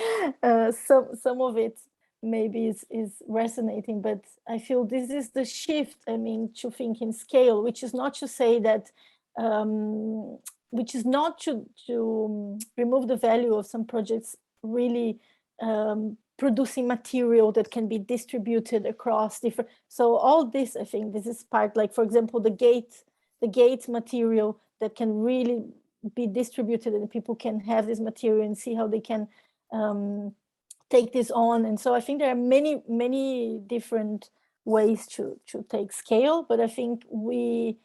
some of it maybe is resonating, but I feel this is the shift, I mean, to think in scale, which is not to say that, which is not to remove the value of some projects really producing material that can be distributed across different. So all this, I think this is part, like, for example, the gate material that can really be distributed, and people can have this material and see how they can take this on. And so I think there are many different ways to take scale, but I think we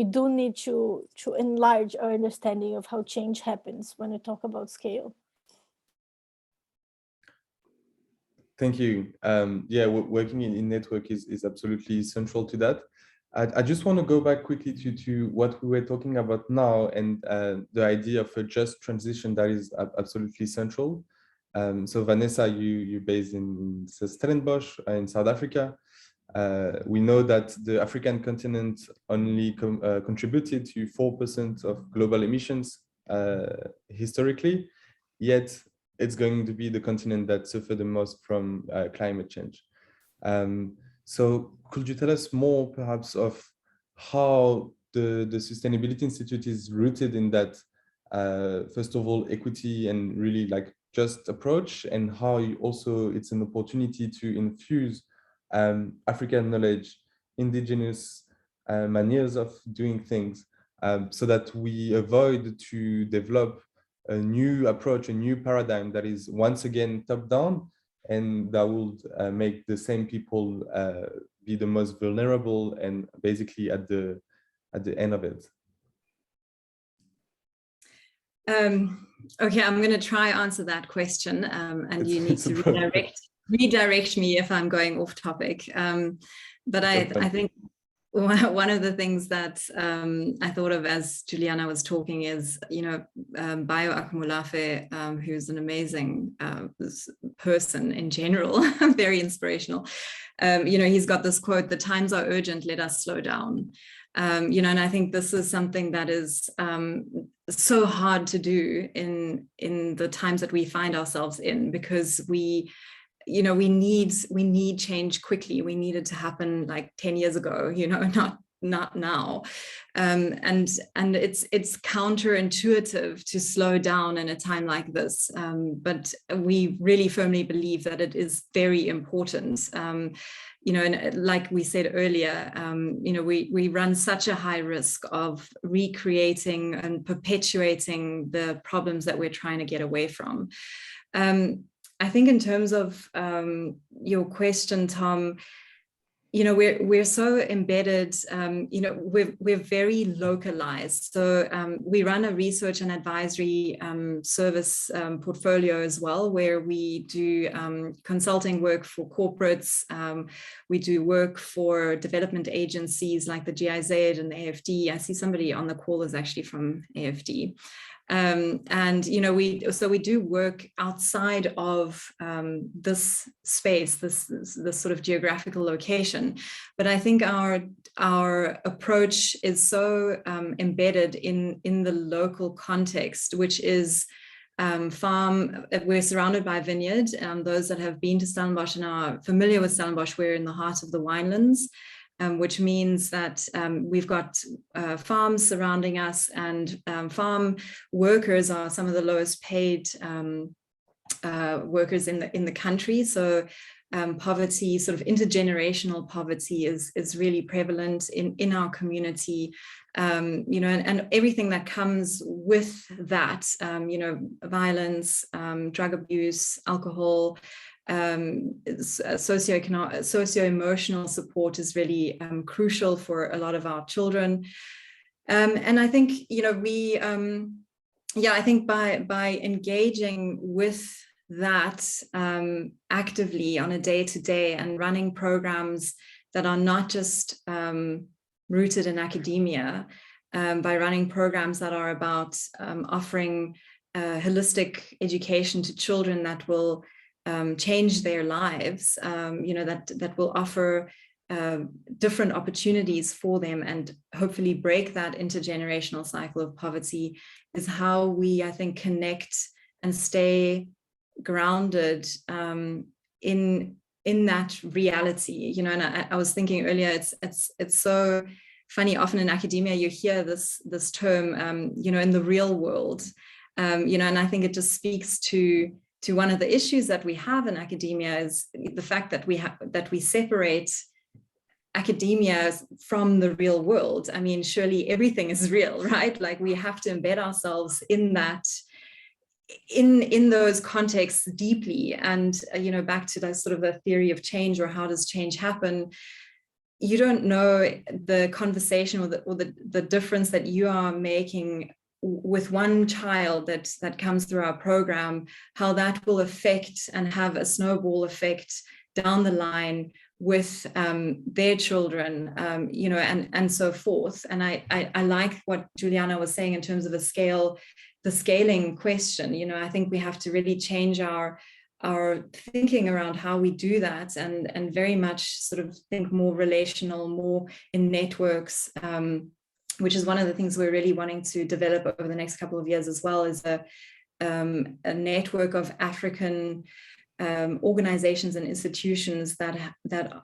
do need to enlarge our understanding of how change happens when we talk about scale. Thank you. Yeah, working in network is absolutely central to that. I just want to go back quickly to what we were talking about now, and the idea of a just transition that is absolutely central. So Vanessa, you're based in Stellenbosch in South Africa. We know that the African continent only contributed to 4% of global emissions historically, yet it's going to be the continent that suffered the most from climate change. So could you tell us more perhaps of how the Sustainability Institute is rooted in that, first of all, equity and really like just approach, and how it's an opportunity to infuse African knowledge, indigenous manners of doing things, so that we avoid to develop a new approach, a new paradigm that is once again top-down, and that will make the same people be the most vulnerable and basically at the end of it. Okay, I'm going to try answer that question, and you need to redirect me if I'm going off topic. But I think one of the things that I thought of as Juliana was talking is, Bayo Akumulafe, who's an amazing person in general, very inspirational. He's got this quote, "The times are urgent, let us slow down." You know, and I think this is something that is so hard to do in the times that we find ourselves in, because we need change quickly. We need it to happen like 10 years ago, you know, not now. And it's counterintuitive to slow down in a time like this. But we really firmly believe that it is very important. You know, and like we said earlier, you know, we run such a high risk of recreating and perpetuating the problems that we're trying to get away from. I think in terms of your question, Tom, you know, we're so embedded, you know, we're very localized. So we run a research and advisory service portfolio as well, where we do consulting work for corporates. We do work for development agencies like the GIZ and the AFD. I see somebody on the call is actually from AFD. And, you know, we do work outside of this space, this sort of geographical location. But I think our approach is so embedded in the local context, which is farm. We're surrounded by vineyard. Those that have been to Stellenbosch and are familiar with Stellenbosch, we're in the heart of the winelands. Which means that we've got farms surrounding us, and farm workers are some of the lowest paid workers in the country. So poverty, sort of intergenerational poverty, is really prevalent in our community. You know, and everything that comes with that, you know, violence, drug abuse, alcohol. Socio-emotional support is really crucial for a lot of our children. And I think, you know, I think by engaging with that actively on a day-to-day and running programs that are not just rooted in academia, by running programs that are about offering holistic education to children that will change their lives, you know, that will offer different opportunities for them and hopefully break that intergenerational cycle of poverty, is how we, I think, connect and stay grounded in that reality. You know, and I was thinking earlier, it's so funny. Often in academia, you hear this term, you know, in the real world, you know, and I think it just speaks to one of the issues that we have in academia, is the fact that we separate academia from the real world. I mean, surely everything is real, right? Like, we have to embed ourselves in that, in those contexts deeply. And, you know, back to that sort of a theory of change, or how does change happen? You don't know the conversation or the difference that you are making with one child that comes through our program, how that will affect and have a snowball effect down the line with their children, you know, and so forth. And I like what Juliana was saying in terms of the scaling question. You know, I think we have to really change our thinking around how we do that, and very much sort of think more relational, more in networks, which is one of the things we're really wanting to develop over the next couple of years as well, is a network of African organizations and institutions that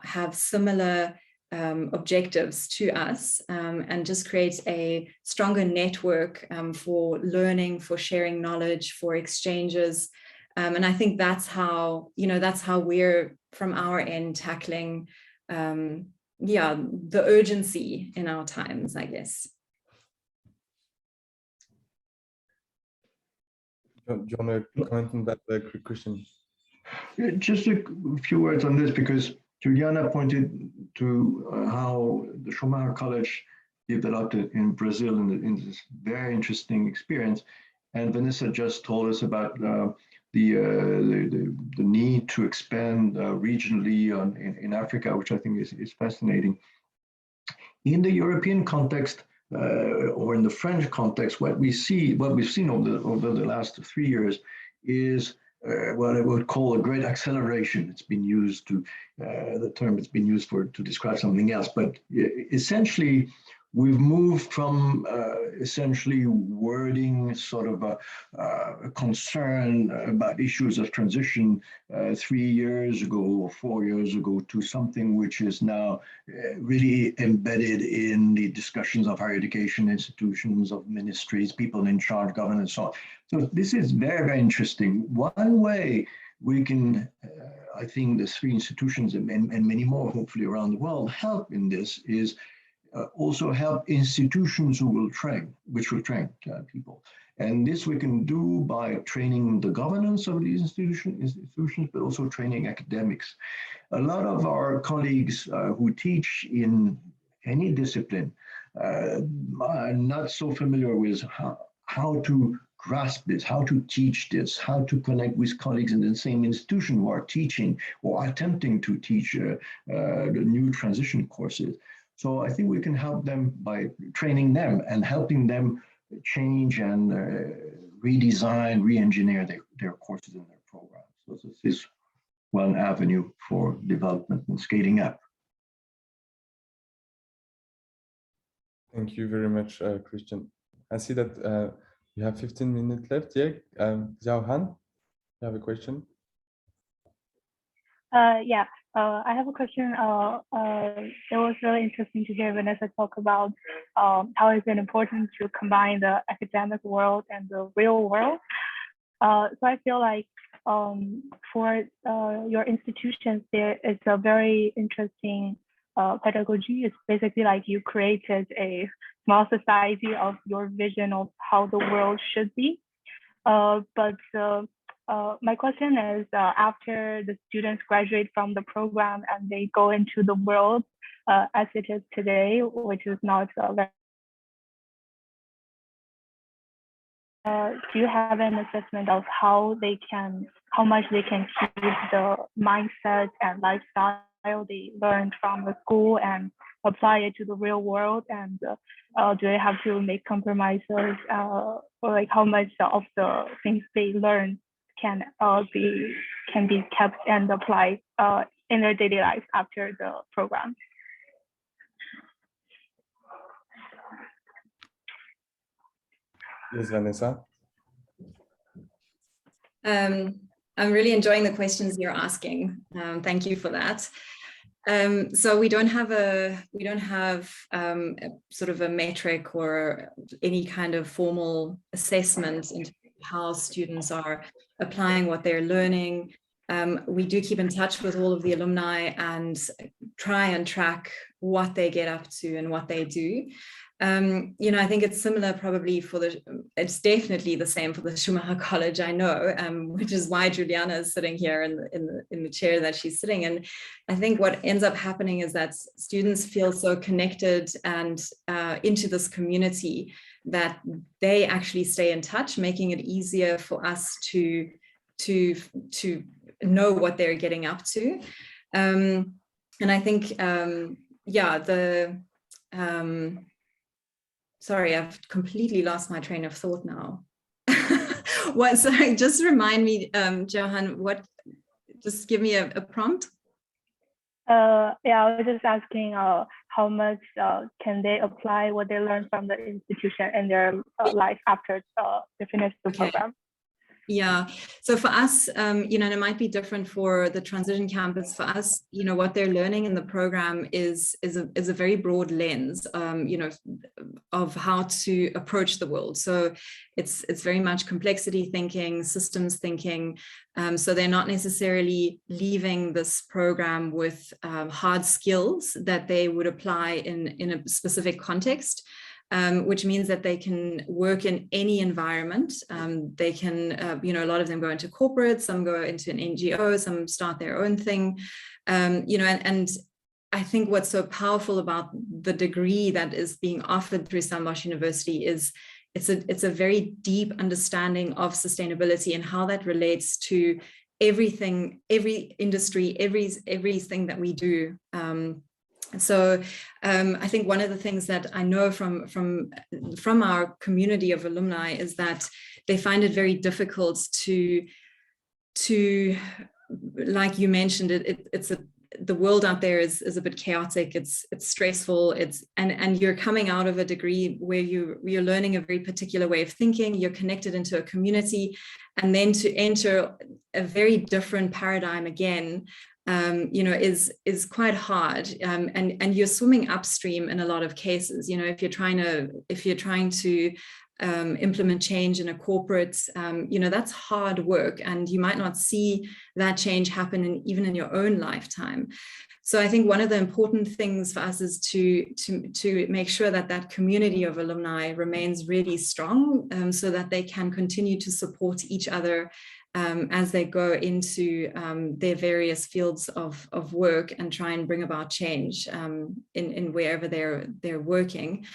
have similar objectives to us, and just create a stronger network for learning, for sharing knowledge, for exchanges. And I think that's how we're, from our end, tackling the urgency in our times, I guess. Do you want to comment on that, Christian? Yeah, just a few words on this, because Juliana pointed to how the Schumacher College developed in Brazil in this very interesting experience. And Vanessa just told us about the need to expand regionally in Africa, which I think is fascinating. In the European context, or in the French context, what we've seen over the last 3 years is what I would call a great acceleration. It's been used to, the term it's been used for to describe something else, but essentially we've moved from essentially wording sort of a concern about issues of transition 3 years ago or 4 years ago to something which is now really embedded in the discussions of higher education institutions, of ministries, people in charge, governance, so on. So this is very, very interesting. One way we can, I think the 3 institutions and many more hopefully around the world help in this is also help institutions which will train people. And this we can do by training the governance of these institutions, but also training academics. A lot of our colleagues who teach in any discipline are not so familiar with how to grasp this, how to teach this, how to connect with colleagues in the same institution who are teaching or attempting to teach the new transition courses. So I think we can help them by training them and helping them change and redesign, re-engineer their courses and their programs. So this is one avenue for development and scaling up. Thank you very much, Christian. I see that you have 15 minutes left. Yeah, Xiao Han, you have a question? Yeah, I have a question. It was really interesting to hear Vanessa talk about how it's been important to combine the academic world and the real world. So I feel like for your institutions, there is a very interesting pedagogy. It's basically like you created a small society of your vision of how the world should be. But my question is, after the students graduate from the program and they go into the world as it is today, which is not very, do you have an assessment of how much they can keep the mindset and lifestyle they learned from the school and apply it to the real world? And do they have to make compromises, or like how much of the things they learn can be kept and applied in their daily life after the program? Yes, Vanessa. I'm really enjoying the questions you're asking. Thank you for that. So we don't have sort of a metric or any kind of formal assessment into how students are applying what they're learning. We do keep in touch with all of the alumni and try and track what they get up to and what they do. You know, I think it's similar probably it's definitely the same for the Schumacher College, I know, which is why Juliana is sitting here in the chair that she's sitting in. I think what ends up happening is that students feel so connected and into this community that they actually stay in touch, making it easier for us to know what they're getting up to. And I think, sorry, I've completely lost my train of thought now. Sorry, just remind me, Johan, just give me a prompt. Yeah, I was just asking how much can they apply what they learned from the institution in their life after they finish the program? Yeah, so for us, you know, it might be different for the transition campus. For us, you know, what they're learning in the program is a very broad lens, you know, of how to approach the world. So it's very much complexity thinking, systems thinking. So they're not necessarily leaving this program with hard skills that they would apply in a specific context. Which means that they can work in any environment. They can, you know, a lot of them go into corporate, some go into an NGO, some start their own thing, you know, and I think what's so powerful about the degree that is being offered through Stellenbosch University is it's a very deep understanding of sustainability and how that relates to everything, every industry, everything that we do. So I think one of the things that I know from our community of alumni is that they find it very difficult to like you mentioned, the world out there is a bit chaotic, it's stressful, and you're coming out of a degree where you're learning a very particular way of thinking, you're connected into a community, and then to enter a very different paradigm again, is quite hard, and you're swimming upstream in a lot of cases. If you're trying to implement change in a corporate, that's hard work, and you might not see that change happen even in your own lifetime. So I think one of the important things for us is to make sure that community of alumni remains really strong, so that they can continue to support each other as they go into their various fields of work and try and bring about change in wherever they're working.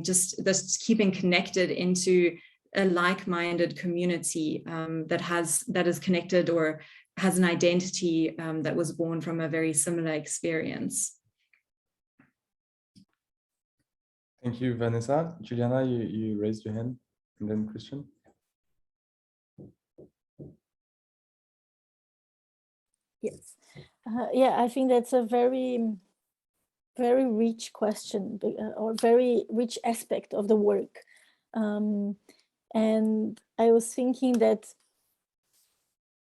Just keeping connected into a like-minded community that is connected or has an identity that was born from a very similar experience. Thank you, Vanessa. Juliana, you raised your hand, and then Christian. Yes. I think that's a very rich question, or very rich aspect of the work. And I was thinking that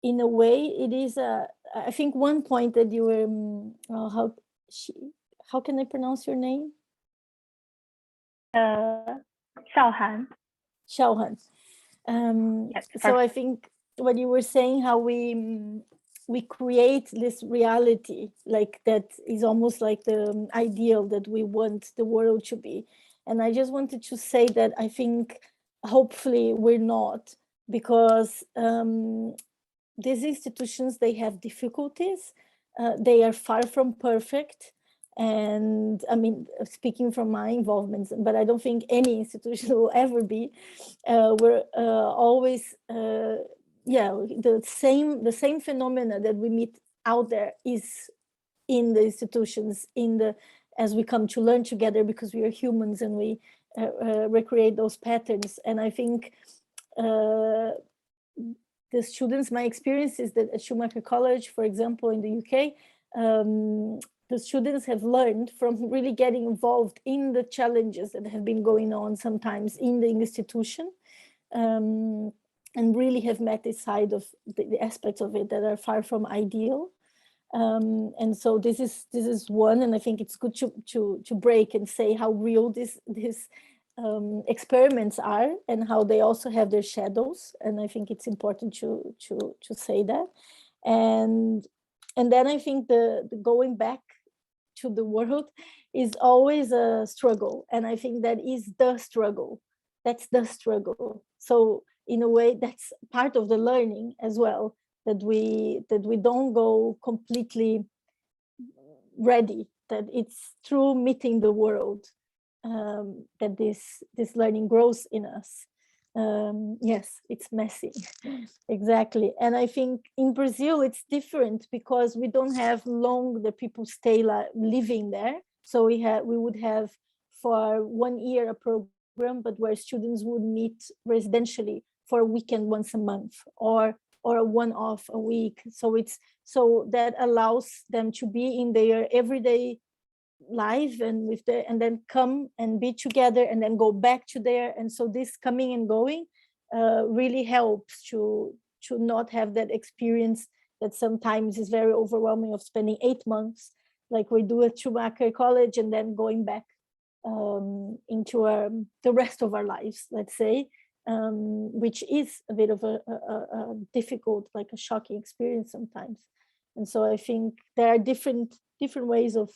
in a way it is I think one point that you were, how can I pronounce your name? Xiaohan. Yes, so I think what you were saying, how we create this reality, like that is almost like the ideal that we want the world to be. And I just wanted to say that I think hopefully we're not, because these institutions, they have difficulties. They are far from perfect. And I mean, speaking from my involvements, but I don't think any institution will ever be. We're always, the same phenomena that we meet out there is in the institutions, as we come to learn together, because we are humans and we recreate those patterns. And I think the students, my experience is that at Schumacher College, for example, in the UK, the students have learned from really getting involved in the challenges that have been going on sometimes in the institution, and really have met this side of the aspects of it that are far from ideal. And so this is one, and I think it's good to break and say how real these experiments are, and how they also have their shadows. And I think it's important to say that. And then I think the going back to the world is always a struggle, and I think that is the struggle. That's the struggle. So in a way, that's part of the learning as well, that we don't go completely ready, that it's through meeting the world that this learning grows in us. Yes, it's messy. Exactly. And I think in Brazil it's different, because we don't have long that people stay living there. So we would have for 1 year a program, but where students would meet residentially for a weekend once a month, or a one-off a week. So that allows them to be in their everyday life and then come and be together and then go back to there. And so this coming and going really helps to not have that experience that sometimes is very overwhelming, of spending 8 months like we do at Schumacher College, and then going back into the rest of our lives, let's say, which is a bit of a difficult, like a shocking experience sometimes. And so I think there are different ways of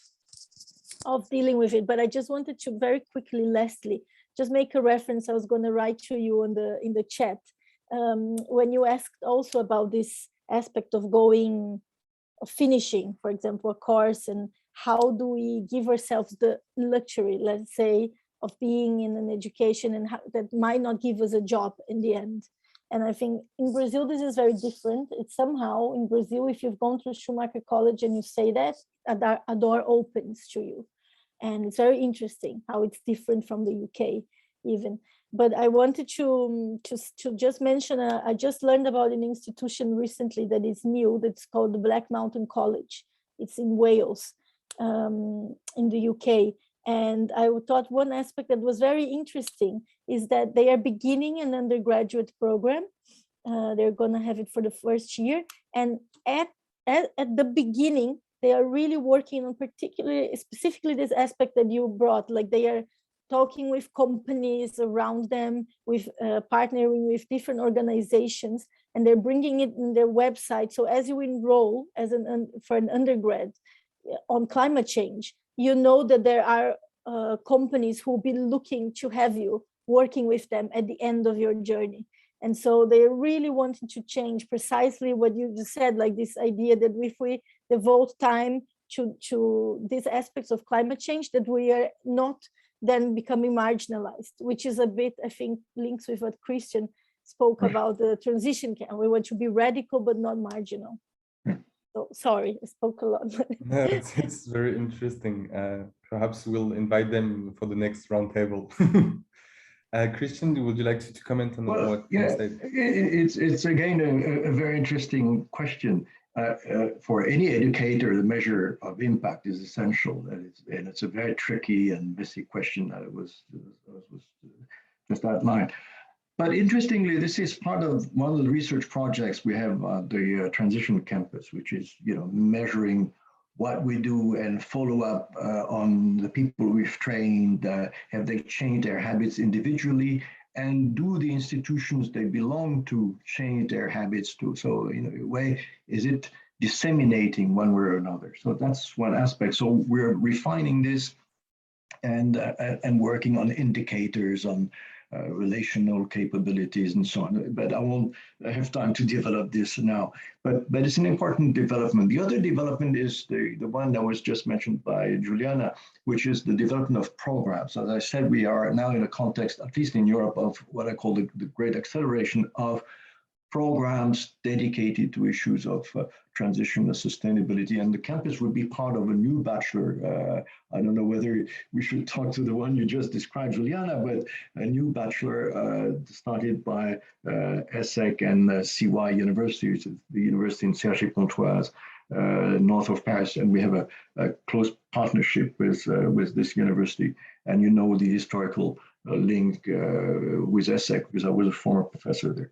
dealing with it. But I just wanted to very quickly, Leslie, just make a reference. I was going to write to you in the chat when you asked also about this aspect of finishing, for example, a course, and how do we give ourselves the luxury, let's say, of being in an education and that might not give us a job in the end. And I think in Brazil, this is very different. It's somehow in Brazil, if you've gone through Schumacher College and you say that, a door opens to you. And it's very interesting how it's different from the UK even. But I wanted to just mention, I just learned about an institution recently that is new, that's called the Black Mountain College. It's in Wales, in the UK. And I thought one aspect that was very interesting is that they are beginning an undergraduate program. They're going to have it for the first year. And at the beginning, they are really working on specifically this aspect that you brought, like they are talking with companies around them, with partnering with different organizations, and they're bringing it in their website. So as you enroll for an undergrad on climate change, you know that there are companies who will be looking to have you working with them at the end of your journey. And so they're really wanting to change precisely what you just said, like this idea that if we devote time to these aspects of climate change, that we are not then becoming marginalized, which is a bit, I think, links with what Christian spoke about the transition camp. We want to be radical, but not marginal. So sorry, I spoke a lot. No, it's very interesting. Perhaps we'll invite them for the next roundtable. Christian, would you like to comment on what you said? It's again a very interesting question. For any educator, the measure of impact is essential, and it's a very tricky and messy question that was just outlined. But interestingly, this is part of one of the research projects we have at the Transition Campus, which is measuring what we do and follow up on the people we've trained. Have they changed their habits individually? And do the institutions they belong to change their habits too? So in a way, is it disseminating one way or another? So that's one aspect. So we're refining this and working on indicators, on relational capabilities and so on. But I won't have time to develop this now. But it's an important development. The other development is the one that was just mentioned by Juliana, which is the development of programs. As I said, we are now in a context, at least in Europe, of what I call the great acceleration of programs dedicated to issues of transition and sustainability. And the campus would be part of a new bachelor. I don't know whether we should talk to the one you just described, Juliana, but a new bachelor started by ESSEC and CY University, which is the university in Cergy-Pontoise, north of Paris. And we have a close partnership with this university. And you know the historical link with ESSEC, because I was a former professor there.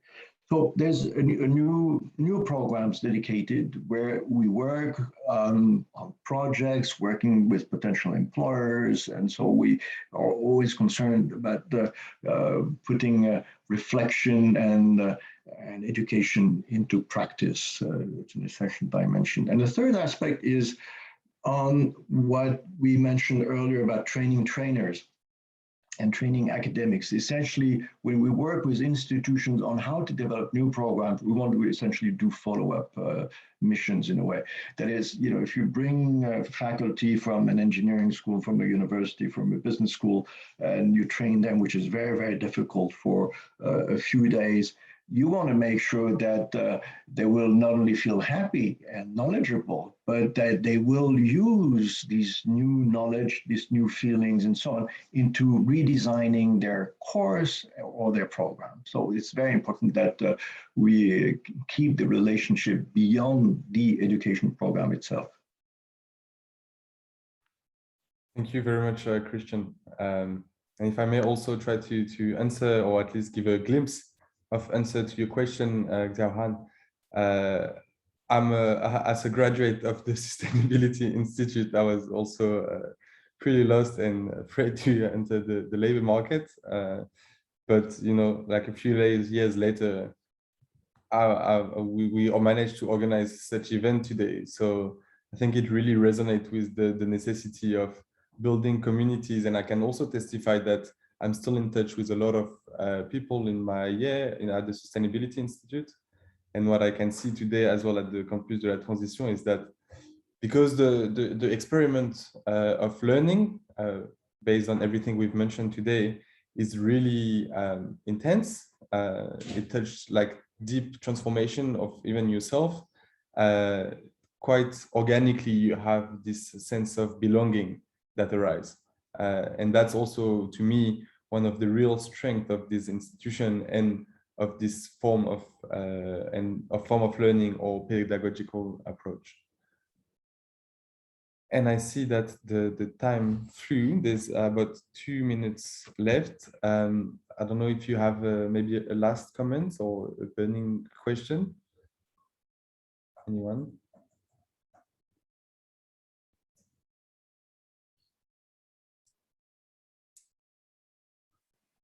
So there's a new programs dedicated where we work on projects, working with potential employers. And so we are always concerned about putting reflection and education into practice. It's an essential dimension. And the third aspect is on what we mentioned earlier about training trainers and training academics. Essentially, when we work with institutions on how to develop new programs, we want to essentially do follow-up missions in a way. That is, if you bring faculty from an engineering school, from a university, from a business school, and you train them, which is very, very difficult for a few days, you want to make sure that they will not only feel happy and knowledgeable, but that they will use these new knowledge, these new feelings and so on into redesigning their course or their program. So it's very important that we keep the relationship beyond the education program itself. Thank you very much, Christian. And if I may also try to answer, or at least give a glimpse of answer to your question, Xiaohan. I'm as a graduate of the Sustainability Institute, I was also pretty lost and afraid to enter the labor market. But like a few years later, we managed to organize such event today. So I think it really resonates with the necessity of building communities, and I can also testify that I'm still in touch with a lot of people in my year at the Sustainability Institute. And what I can see today as well at the Campus de la Transition is that because the experiment of learning based on everything we've mentioned today is really intense. It touched like deep transformation of even yourself. Quite organically, you have this sense of belonging that arises. And that's also, to me, one of the real strength of this institution and of this form of learning or pedagogical approach. And I see that the time flew. There's about 2 minutes left. I don't know if you have maybe a last comment or a burning question. Anyone?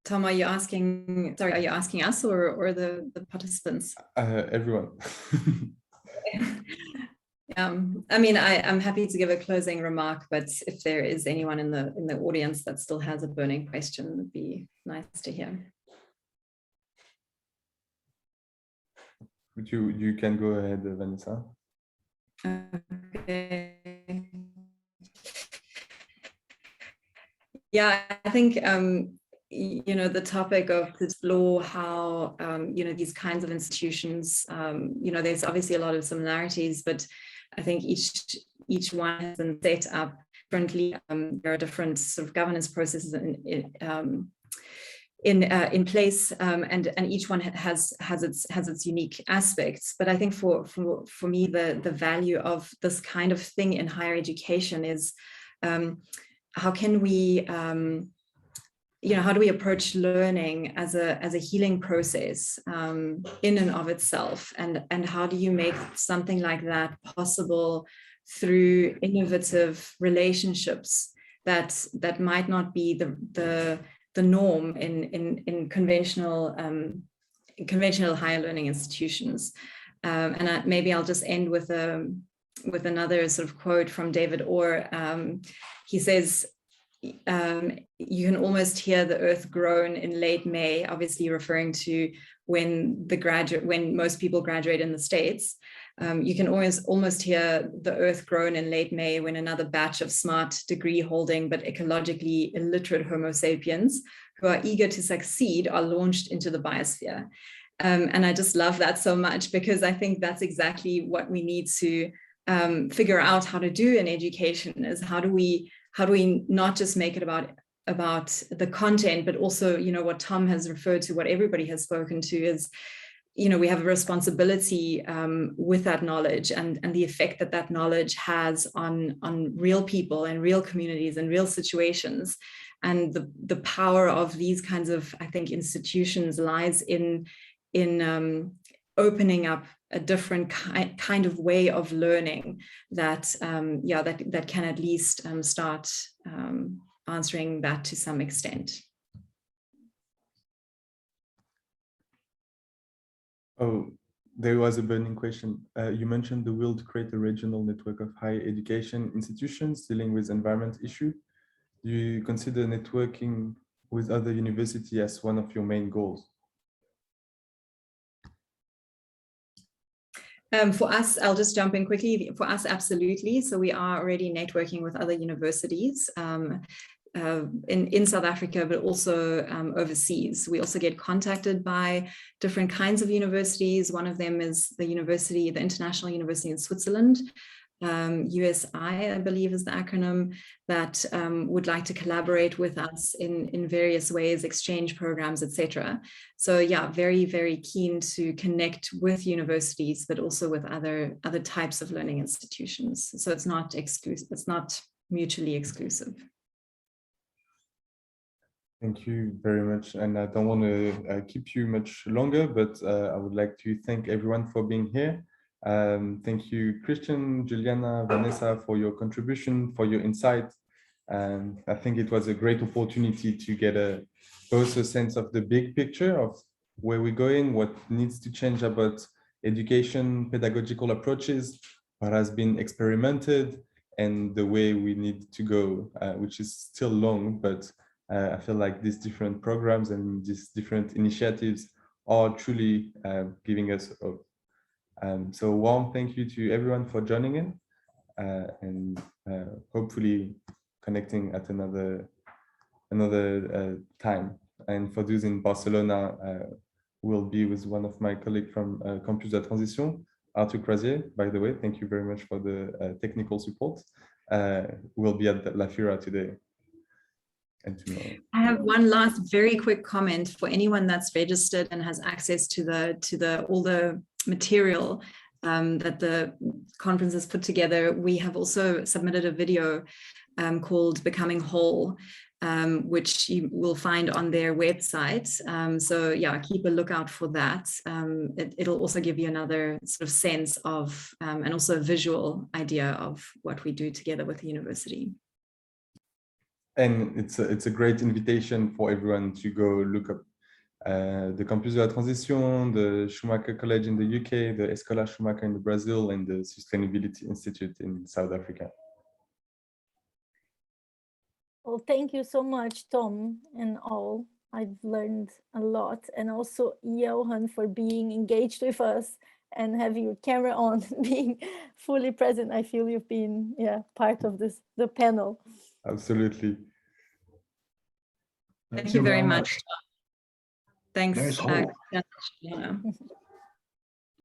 Tom, are you asking us or the participants? Everyone. I mean, I'm happy to give a closing remark, but if there is anyone in the audience that still has a burning question, it would be nice to hear. You can go ahead, Vanessa. Okay. Yeah, I think you know, the topic of to explore how you know, these kinds of institutions, you know, there's obviously a lot of similarities, but I think each one has been set up differently. There are different sort of governance processes in place, and each one has its unique aspects. But I think for me, the value of this kind of thing in higher education is how can we you know, how do we approach learning as a healing process in and of itself, and how do you make something like that possible through innovative relationships that might not be the norm in conventional higher learning institutions. And maybe I'll just end with another sort of quote from David Orr. He says, you can almost hear the earth groan in late May, obviously referring to when most people graduate in the States. You can almost hear the earth groan in late May when another batch of smart degree holding but ecologically illiterate Homo sapiens who are eager to succeed are launched into the biosphere. And I just love that so much, because I think that's exactly what we need to figure out how to do in education, is how do we not just make it about the content, but also, you know, what Tom has referred to, what everybody has spoken to, is, you know, we have a responsibility with that knowledge and the effect that knowledge has on real people and real communities and real situations. And the power of these kinds of, I think, institutions lies in opening up a different kind of way of learning that that can at least start answering that to some extent. Oh, there was a burning question. You mentioned the will to create a regional network of higher education institutions dealing with environment issue. Do you consider networking with other universities as one of your main goals? For us, I'll just jump in quickly. For us, absolutely. So we are already networking with other universities in South Africa, but also overseas. We also get contacted by different kinds of universities. One of them is the International University in Switzerland, USI, I believe is the acronym, that would like to collaborate with us in various ways, exchange programs, etc. So yeah, very, very keen to connect with universities, but also with other types of learning institutions. So it's not exclusive, it's not mutually exclusive. Thank you very much. And I don't want to keep you much longer, but I would like to thank everyone for being here. Thank you, Christian, Juliana, Vanessa, for your contribution, for your insight. And I think it was a great opportunity to get both a sense of the big picture of where we're going, what needs to change about education, pedagogical approaches, what has been experimented, and the way we need to go, which is still long, but I feel like these different programs and these different initiatives are truly giving us hope. So warm thank you to everyone for joining in, and hopefully connecting at another time. And for those in Barcelona, we'll be with one of my colleagues from Campus de la Transition, Arthur Crozier, by the way. Thank you very much for the technical support. We'll be at La Fira today. and to know. I have one last very quick comment for anyone that's registered and has access to all the material that the conference has put together. We have also submitted a video called Becoming Whole, which you will find on their website. So yeah, keep a lookout for that. It'll also give you another sort of sense of, and also a visual idea of what we do together with the university. And it's a great invitation for everyone to go look up the Campus de la Transition, the Schumacher College in the UK, the Escola Schumacher in Brazil, and the Sustainability Institute in South Africa. Well, thank you so much, Tom, and all. I've learned a lot, and also Johan for being engaged with us and having your camera on, being fully present. I feel you've been part of the panel. Absolutely. Thank you very much. Thanks. There's hope.